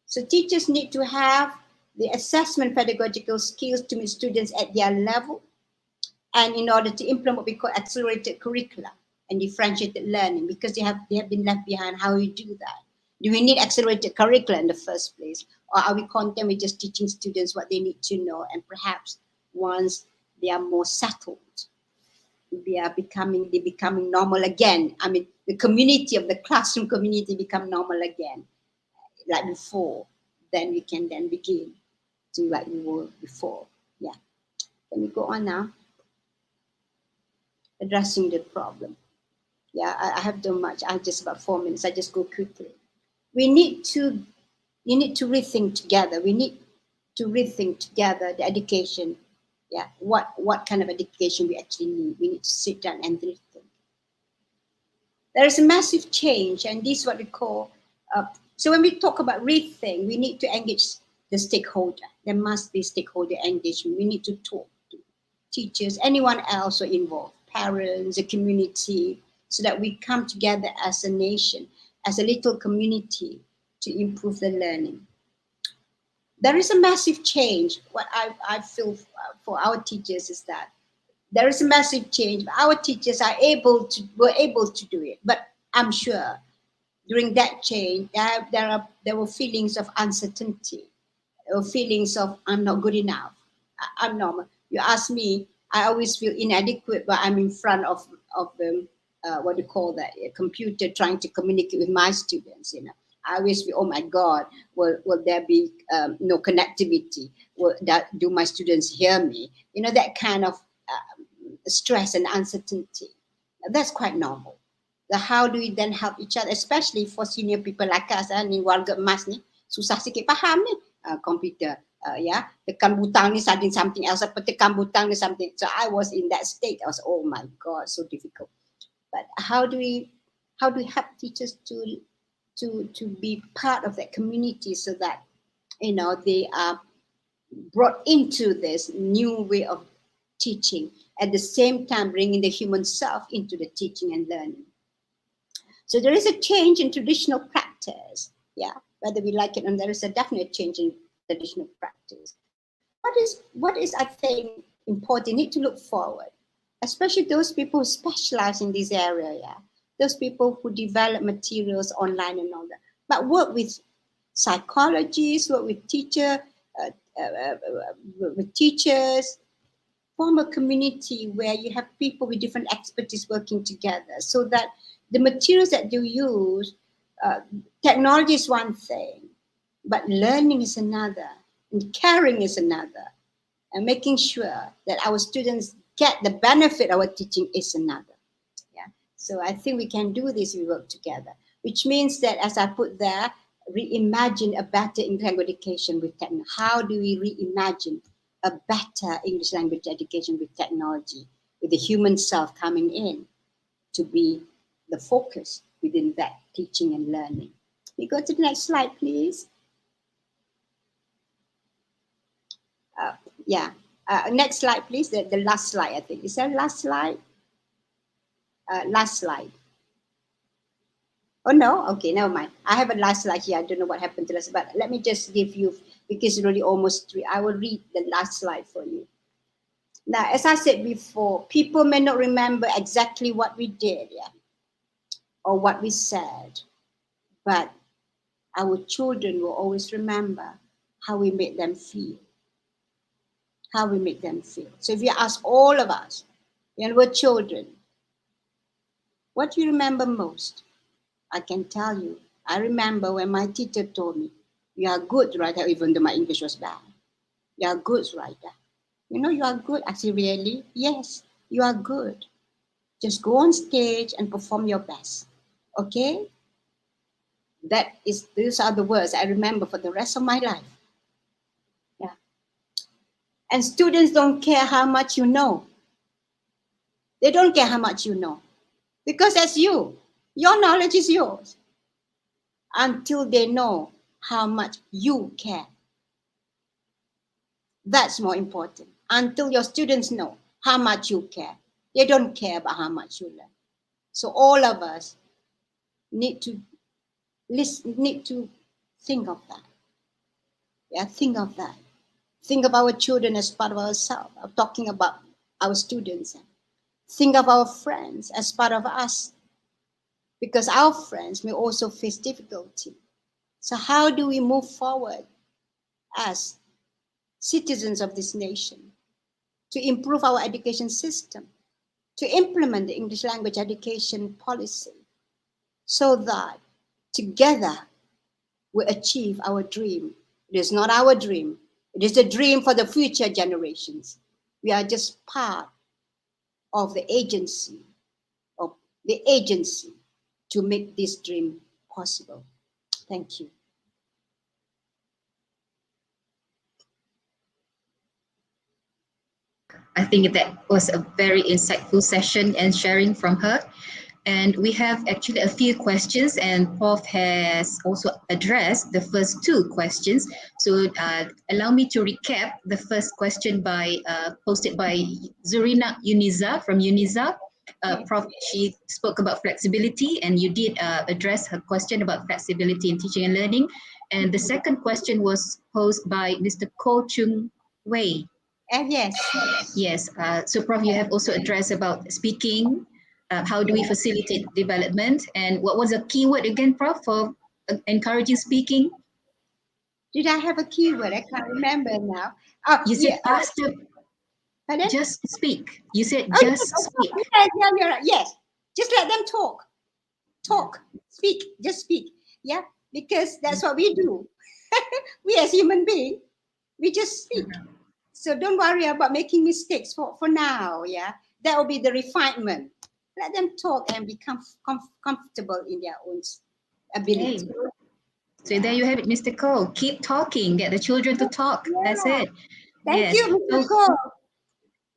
So teachers need to have the assessment pedagogical skills to meet students at their level, and in order to implement what we call accelerated curricula and differentiated learning, because they have been left behind. How we do that? Do we need accelerated curricula in the first place, or are we content with just teaching students what they need to know, and perhaps once they are more settled, they becoming normal again? I mean, the community of the classroom community become normal again, like before. Then we can then begin to like we were before. Yeah. Let me go on now. Addressing the problem. Yeah, I have done much. I have just about 4 minutes. I just go quickly. You need to rethink together. We need to rethink together the education. Yeah, what kind of education we actually need. We need to sit down and rethink. There is a massive change, and this is what we call. So when we talk about rethink, we need to engage the stakeholder. There must be stakeholder engagement. We need to talk to teachers, anyone else who are involved, parents, the community, so that we come together as a nation, as a little community, to improve the learning. There is a massive change. What I feel for our teachers is that there is a massive change. Our teachers were able to do it, but I'm sure during that change, there were feelings of uncertainty, there were feelings of I'm not good enough. I'm not. You ask me, I always feel inadequate, but I'm in front of the what do you call that? A computer trying to communicate with my students. You know, I always feel, oh my God, will there be no connectivity? Do my students hear me? You know, that kind of stress and uncertainty. That's quite normal. How do we then help each other, especially for senior people like us, ni warga emas ni, susah sikit faham ni komputer. Yeah, tekan butang ni something else, tekan butang ni something. So I was in that state. I was, oh my God, so difficult. But how do we help teachers to be part of that community, so that, you know, they are brought into this new way of teaching, at the same time bringing the human self into the teaching and learning. So there is a change in traditional practice, yeah, whether we like it or not. There is a definite change in traditional practice. What is I think important? You need to look forward, especially those people who specialize in this area, yeah, those people who develop materials online and all that, but work with psychologists, work with teachers, form a community where you have people with different expertise working together, so that the materials that you use, technology is one thing, but learning is another, and caring is another, and making sure that our students get the benefit of our teaching is another. Yeah. So I think we can do this if we work together, which means that, as I put there, reimagine a better English language education with technology. How do we reimagine a better English language education with technology, with the human self coming in to be the focus within that teaching and learning? We go to the next slide, please. Next slide, please. The last slide, I think. Is that last slide? Last slide. Oh no, okay, never mind. I have a last slide here. I don't know what happened to us, but let me just give you, because it's already almost 3. I will read the last slide for you. Now, as I said before, people may not remember exactly what we did, yeah, or what we said, but our children will always remember how we made them feel. How we make them feel. So if you ask all of us, when we're children, what do you remember most? I can tell you, I remember when my teacher told me, you are good, Zuraidah, even though my English was bad. You are good, Zuraidah. You know, you are good. I said, really? Yes, you are good. Just go on stage and perform your best. Okay? These are the words I remember for the rest of my life. Yeah. And students don't care how much you know. They don't care how much you know, because that's you. Your knowledge is yours until they know how much you care. That's more important. Until your students know how much you care. They don't care about how much you learn. So all of us need to listen, need to think of that. Yeah, think of that. Think of our children as part of ourselves. I'm talking about our students. Think of our friends as part of us, because our friends may also face difficulty. So how do we move forward as citizens of this nation to improve our education system, to implement the English language education policy, so that together we achieve our dream? It is not our dream. It is a dream for the future generations. We are just part of the agency to make this dream possible. Thank you. I think that was a very insightful session and sharing from her. And we have actually a few questions, and Prof has also addressed the first two questions. So allow me to recap the first question posted by Zurina Uniza from Uniza. Prof, she spoke about flexibility, and you did address her question about flexibility in teaching and learning. And the second question was posed by Mr. Ko Chung Wei. Yes. Yes. So, Prof, you have also addressed about speaking. How do we facilitate development? And what was the keyword again, Prof, for encouraging speaking? Did I have a keyword? I can't remember now. You said just speak. You said just speak. Yeah, you're right. Yes. Just let them talk. Speak, just speak. Yeah, because that's what we do. We as human beings, we just speak. So don't worry about making mistakes for now. Yeah, that will be the refinement. Let them talk and become comfortable in their own ability. Okay. So there you have it, Mr. Cole. Keep talking. Get the children to talk. Yeah. That's it. Thank you, Mr. Cole.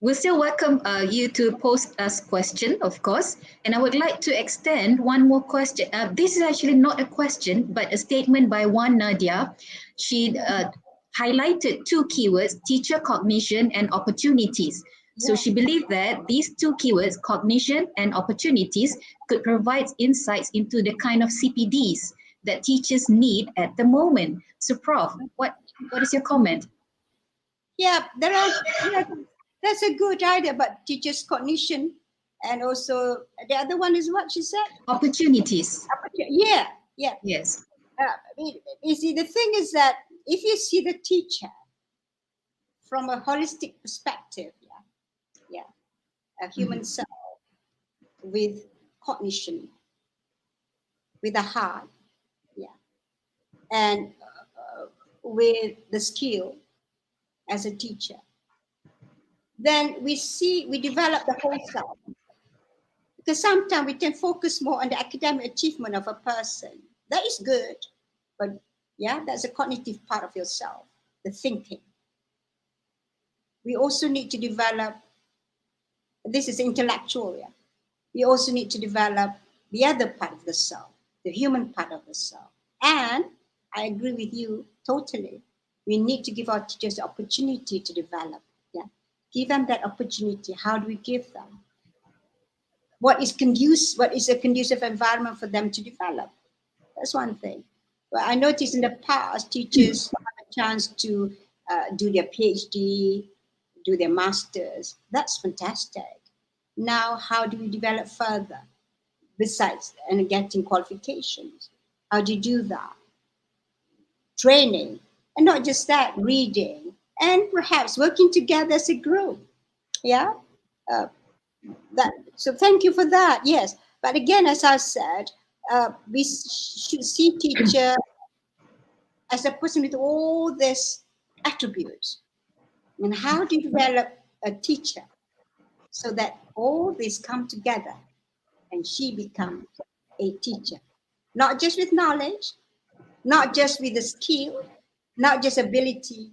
We'll still welcome you to post us question, of course. And I would like to extend one more question. This is actually not a question, but a statement by one Nadia. She highlighted two keywords, teacher cognition and opportunities. So she believed that these two keywords, cognition and opportunities, could provide insights into the kind of CPDs that teachers need at the moment. So, Prof, what is your comment? Yeah, that's a good idea about teachers' cognition, and also the other one is what she said. Opportunities. Yeah. Yes. You see, the thing is that if you see the teacher from a holistic perspective, a human self with cognition, with a heart, and with the skill as a teacher, then we develop the whole self. Because sometimes we can focus more on the academic achievement of a person. That is good, but that's a cognitive part of yourself, the thinking. We also need to develop, this is intellectual, we also need to develop the other part of the self, the human part of the self. And I agree with you totally. We need to give our teachers the opportunity to develop. Give them that opportunity. How do we give them? What is a conducive environment for them to develop? That's one thing. But I noticed in the past, teachers have a chance to do their PhD, do their masters. That's fantastic. Now, how do we develop further besides and getting qualifications? How do you do that? Training, and not just that, reading, and perhaps working together as a group. So thank you for that. Yes, but again, as I said, we should see teacher as a person with all these attributes. And how do you develop a teacher so that all these come together and she becomes a teacher? Not just with knowledge, not just with the skill, not just ability,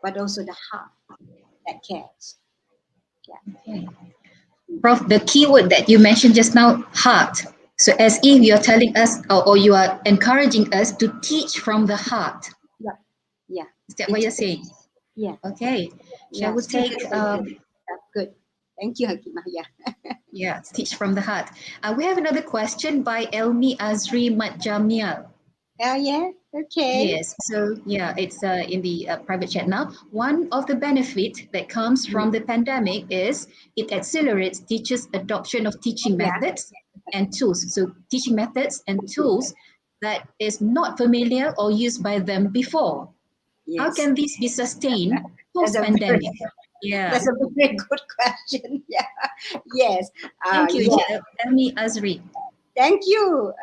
but also the heart that cares. Okay. Prof, the keyword that you mentioned just now, heart. So as if you're telling us or you are encouraging us to teach from the heart. Yeah, yeah. Is that what you're It's, saying? yeah, Okay. Shall yeah. we take, Students are good. That's good. Thank you, Hakimah. Yeah. yeah, teach from the heart. We have another question by Elmi Azri Matjamial. Oh, yeah. Okay. Yes, so yeah, it's in the private chat now. One of the benefits that comes from the pandemic is it accelerates teachers' adoption of teaching Yeah. methods and tools. So teaching methods and tools that is not familiar or used by them before. How Yes. can this be sustained That's a very, post-pandemic? Yeah, that's a very good question. Yeah. Yes. thank you, Yeah. Elmi Azri. Thank you,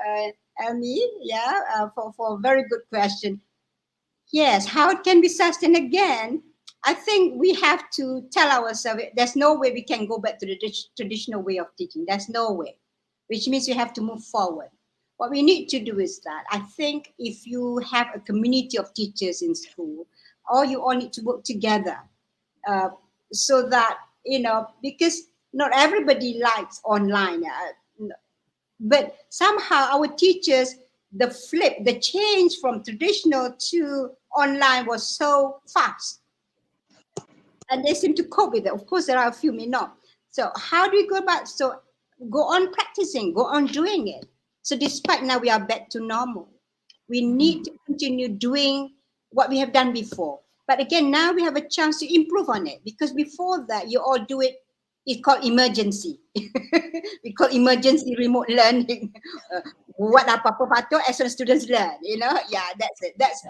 Elmi. Yeah. For a very good question. Yes, how it can be sustained again? I think we have to tell ourselves there's no way we can go back to the traditional way of teaching. There's no way, which means we have to move forward. What we need to do is that I think if you have a community of teachers in school, or you all need to work together uh, so that, because not everybody likes online. But somehow our teachers, the change from traditional to online was so fast, and they seem to cope with it. Of course, there are a few may not. So how do we go about? So go on practicing, go on doing it. So despite now we are back to normal, we need to continue doing what we have done before. But again, now we have a chance to improve on it, because before that, you all do it. It's called emergency. We call emergency remote learning. What apa-apa patut as soon as students learn, Yeah, that's it. That's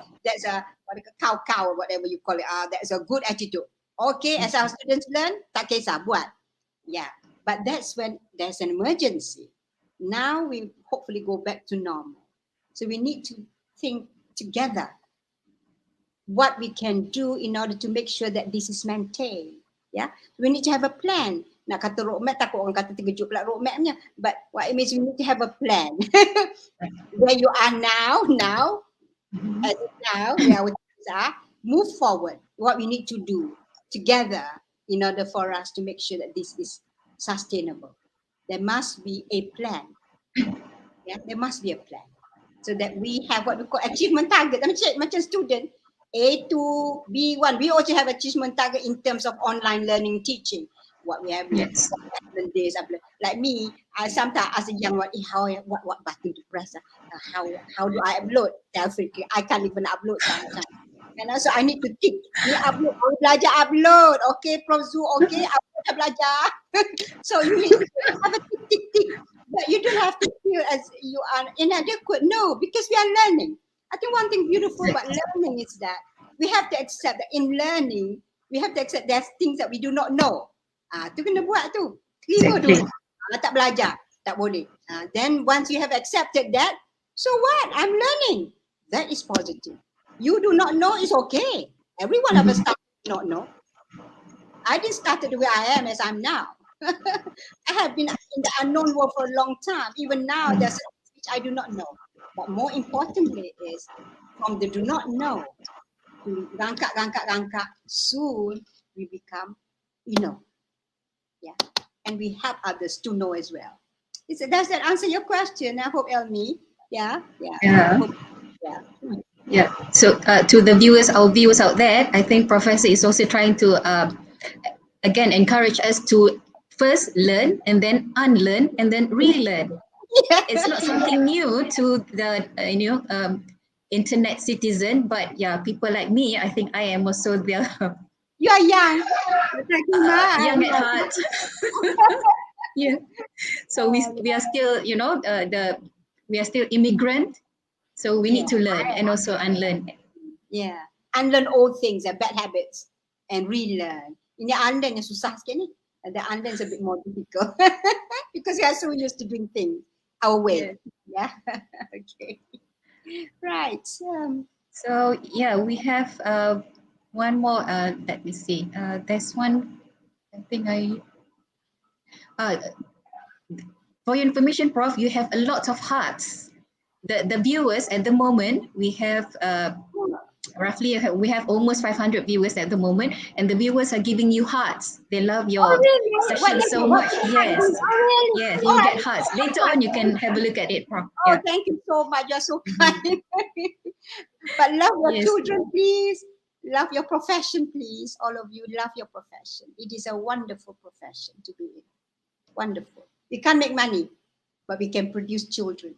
a what you call cow or whatever you call it. That's a good attitude. Okay, as our students learn, tak kisah buat. Yeah, but that's when there's an emergency. Now we hopefully go back to normal. So we need to think together what we can do in order to make sure that this is maintained. Yeah, we need to have a plan. Nak kata roadmap, takut orang kata terkejut pula roadmapnya. But what it means, we need to have a plan. Where you are now, as of now, where our things are, move forward. What we need to do together in order for us to make sure that this is sustainable. There must be a plan. Yeah, there must be a plan. So that we have what we call achievement target. Macam student, A to B1, we also have achievement target in terms of online learning teaching. What we have learned, Yes. days like me, I sometimes ask a young one, what button to press? How do I upload? I can't even upload sometimes. And also I need to tick. Ni upload, belajar upload. Okay, Prof Zu, okay, upload dah belajar. So you need to have a tick. But you don't have to feel as you are inadequate. No, because we are learning. I think one thing beautiful about learning is that we have to accept that in learning, we have to accept there's things that we do not know. Tu kena buat tu. Terima dulu. Tak belajar. Tak boleh. Then once you have accepted that, so what? I'm learning. That is positive. You do not know is okay. Every one of us started not know. I didn't start the way I am as I'm now. I have been in the unknown world for a long time. Even now, there's things which I do not know. But more importantly is from the do not know to rangkak. Soon we become, Yeah. And we help others to know as well. Does that answer your question? I hope, Elmi. Yeah. Yeah. Yeah. Yeah. So to the viewers, our viewers out there, I think Professor is also trying to again encourage us to first learn and then unlearn and then relearn. Yeah. It's not something new to the internet citizen, but yeah, people like me, I think I am also the You are young. young at heart. Yeah. So we are still we are still immigrant. So we need to learn and also unlearn. Yeah. Unlearn old things, bad habits, and relearn. Ini unlearn yang susah sikit ni. The unlearn is a bit more difficult because we are so used to doing things our way. Yeah. Okay. Right. So yeah, we have one more. Let me see. There's one. I think for your information, Prof, you have a lot of hearts. The viewers at the moment, we have roughly we have almost 500 viewers at the moment, and the viewers are giving you hearts. They love Oh, your really? session so What much. can I Yes, do? Oh, really? yes, Oh, you'll I get thank hearts. you so Later much. on, you can have a look at it, Prof. Oh, Yeah. thank you so much. You're so Mhm. kind. But love your Yes. children, please. Love your profession, please. All of you love your profession. It is a wonderful profession to be in. Wonderful. We can't make money, but we can produce children.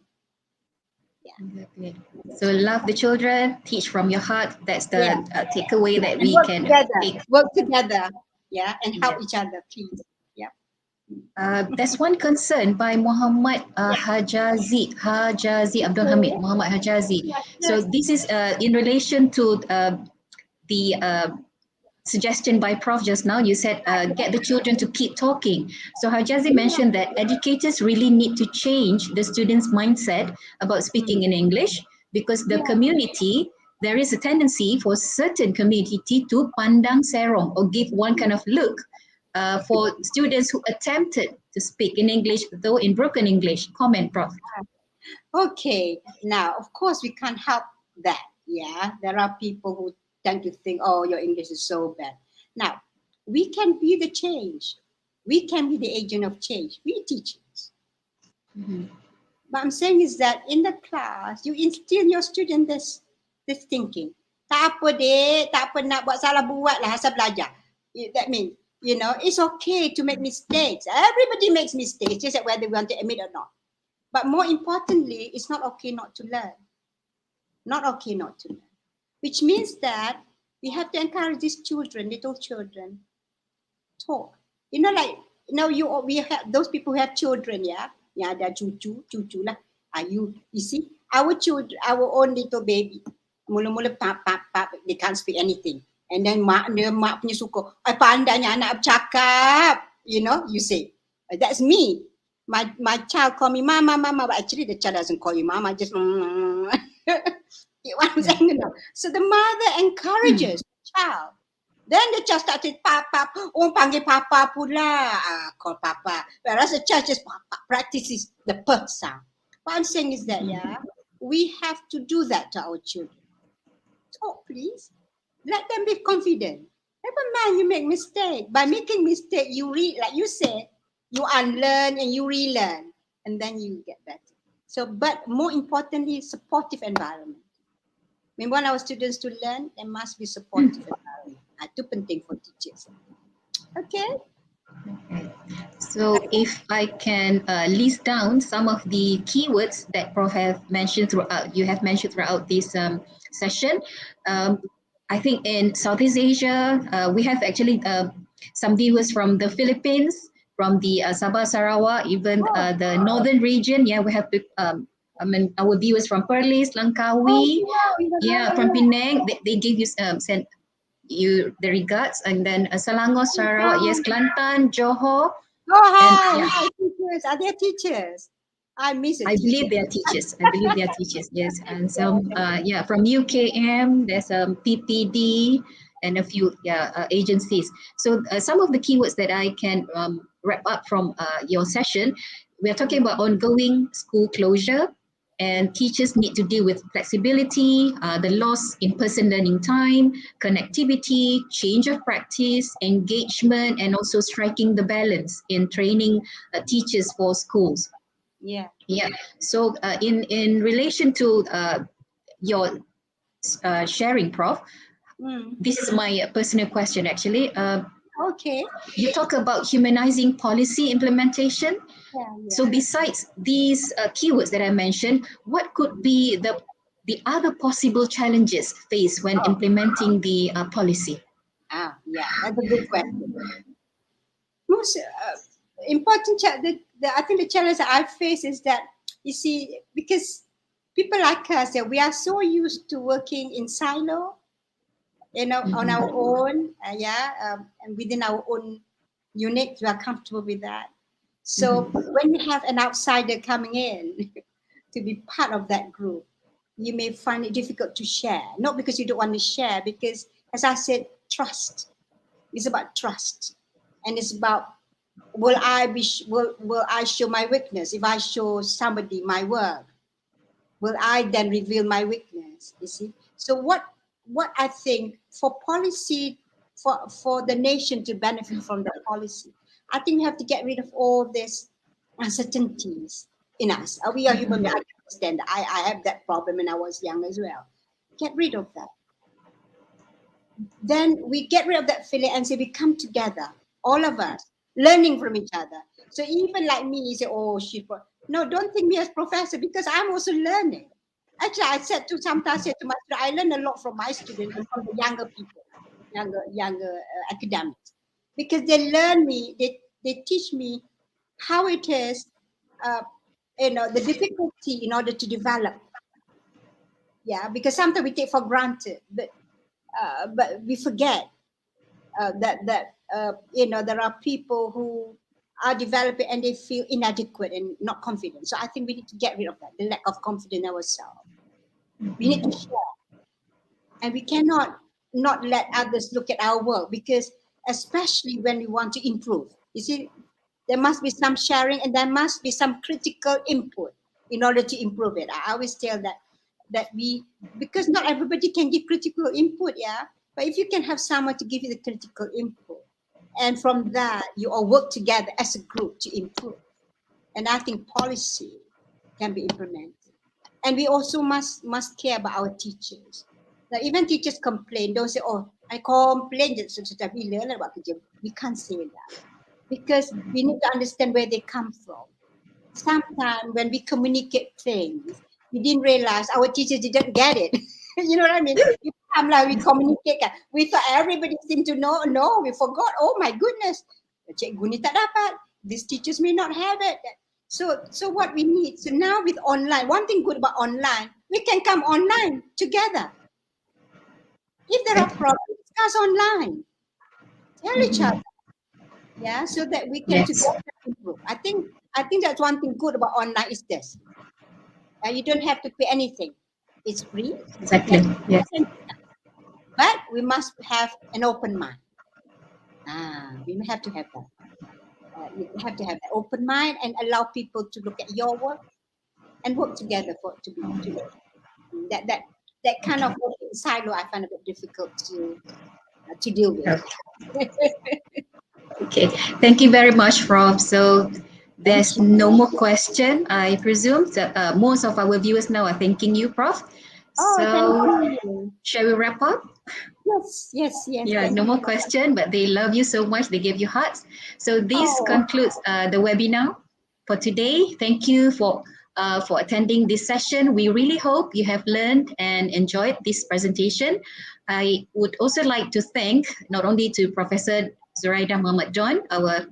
Exactly. So love the children, teach from your heart. That's Yeah. the takeaway that And we work can together. take. Work together. Yeah. And help Yeah. each other, please. Yeah. There's one concern by Muhammad Yeah. Hajazi Abdul Okay. Hamid, Muhammad Hajazi. Yes, So yes. this is in relation to the suggestion by Prof just now. You said get the children to keep talking. So Hajazi mentioned that educators really need to change the students' mindset about speaking in English, because the Yeah. community, there is a tendency for certain community to pandang serong or give one kind of look for students who attempted to speak in English, though in broken English. Comment, Prof. Okay. Now, of course, we can't help that. Yeah. There are people who tend to think, oh, your English is so bad. Now, we can be the change. We can be the agent of change. We teachers. Mm-hmm. What I'm saying is that in the class, you instill in your student this thinking. Tak apa dek, tak apa nak buat salah buat lah asal belajar. That means, it's okay to make mistakes. Everybody makes mistakes, just whether we want to admit or not. But more importantly, it's not okay not to learn. Not okay not to learn. Which means that we have to encourage these children, little children, talk. We have those people who have children, yeah, ada cucu lah. You see, our children, our own little baby, mula-mula pap, they can't speak anything. And then mak punya suka, pandainya anak bercakap, you say. That's me. My child call me mama, but actually the child doesn't call you mama, just you know what I'm saying? So the mother encourages the child. Then the child started papa, panggil papa pula, call papa. Whereas the child just practices the p sound. What I'm saying is that, we have to do that to our children. Talk, please. Let them be confident. Never mind, you make mistake. By making mistake, you like you said, you unlearn and you relearn, and then you get better. So, but more importantly, supportive environment. We want our students to learn, there must be supportive environment. Itu penting for teachers. Okay. So if I can list down some of the keywords that Prof you have mentioned throughout this session. I think in Southeast Asia, we have actually some viewers from the Philippines, from the Sabah, Sarawak, even the northern region. Yeah, we have our viewers from Perlis, Langkawi, from Penang. They give you send you the regards, and then Selangor, Sarawak, yes, Kelantan, Johor. Hi, teachers. Are there teachers? I miss it. I believe they are teachers. I believe they are teachers. Yes, and some from UKM. There's PPD and a few agencies. So some of the keywords that I can wrap up from your session, we are talking about ongoing school closure, and teachers need to deal with flexibility, the loss in person learning time, connectivity, change of practice, engagement, and also striking the balance in training teachers for schools. Yeah. So in relation to your sharing, Prof, this is my personal question actually. Okay. You talk about humanizing policy implementation. So besides these keywords that I mentioned, what could be the other possible challenges faced when implementing the policy? That's a good question. Most important, I think the challenge that I face is that, you see, because people like us, we are so used to working in silo, on our own, and within our own unit, we are comfortable with that. So when you have an outsider coming in to be part of that group, you may find it difficult to share. Not because you don't want to share, because as I said, trust. It's about trust, and it's about will I show my weakness? If I show somebody my work, will I then reveal my weakness? You see. So what what I think for policy, for the nation to benefit from the policy, I think we have to get rid of all these uncertainties in us. We are human beings. I understand that. I have that problem when I was young as well. Get rid of that. Then we get rid of that feeling and say we come together, all of us, learning from each other. So even like me, you say, oh, no, don't think me as professor because I'm also learning. Actually, I said to sometimes to my students, I learn a lot from my students and from the younger people, younger academics, because they learn me, they teach me how it is, the difficulty in order to develop. Yeah, because sometimes we take for granted, but we forget that there are people who are developing and they feel inadequate and not confident. So I think we need to get rid of that, the lack of confidence in ourselves. We need to share, and we cannot not let others look at our work, because especially when we want to improve, you see, there must be some sharing and there must be some critical input in order to improve it. I always tell that because not everybody can give critical input, yeah. But if you can have someone to give you the critical input, and from that you all work together as a group to improve, and I think policy can be implemented. And we also must care about our teachers. Now, even teachers complain, don't say, oh, I complain, we learn about kerja. We can't say that, because we need to understand where they come from. Sometimes when we communicate things, we didn't realize our teachers didn't get it. You know what I mean? We communicate, we thought everybody seemed to know. No, we forgot. Oh my goodness, cikgu ni tak dapat. These teachers may not have it. So what we need, so now with online, one thing good about online, we can come online together. If there are problems, discuss online. Tell each other. Yeah, so that we can together improve. I think that's one thing good about online is this. You don't have to pay anything. It's free. Exactly. Yes. But we must have an open mind. We have to have that. You have to have an open mind and allow people to look at your work and work together to be that kind of silo I find a bit difficult to deal with. Okay, thank you very much, Prof. So there's no more question. I presume that most of our viewers now are thanking you, Prof. Thank you. Shall we wrap up? Yes. Yeah, no more question, but they love you so much. They gave you hearts. So this concludes the webinar for today. Thank you for attending this session. We really hope you have learned and enjoyed this presentation. I would also like to thank not only to Professor Zuraidah Muhammad John, our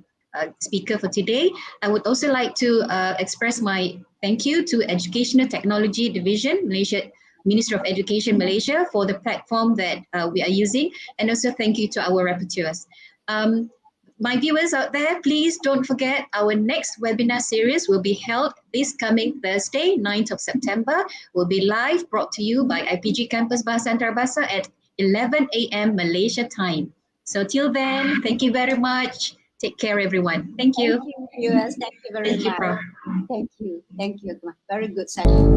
speaker for today. I would also like to express my thank you to Educational Technology Division, Malaysia Ministry of Education Malaysia, for the platform that we are using, and also thank you to our rapporteurs. My viewers out there, please don't forget our next webinar series will be held this coming Thursday, 9th of September. Will be live, brought to you by IPG Campus Bahasa Antarabangsa at 11 a.m. Malaysia time. So till then, thank you very much. Take care, everyone. Thank you. Thank you, viewers. Thank you very much. Thank you, Prof. Thank you. Very good session.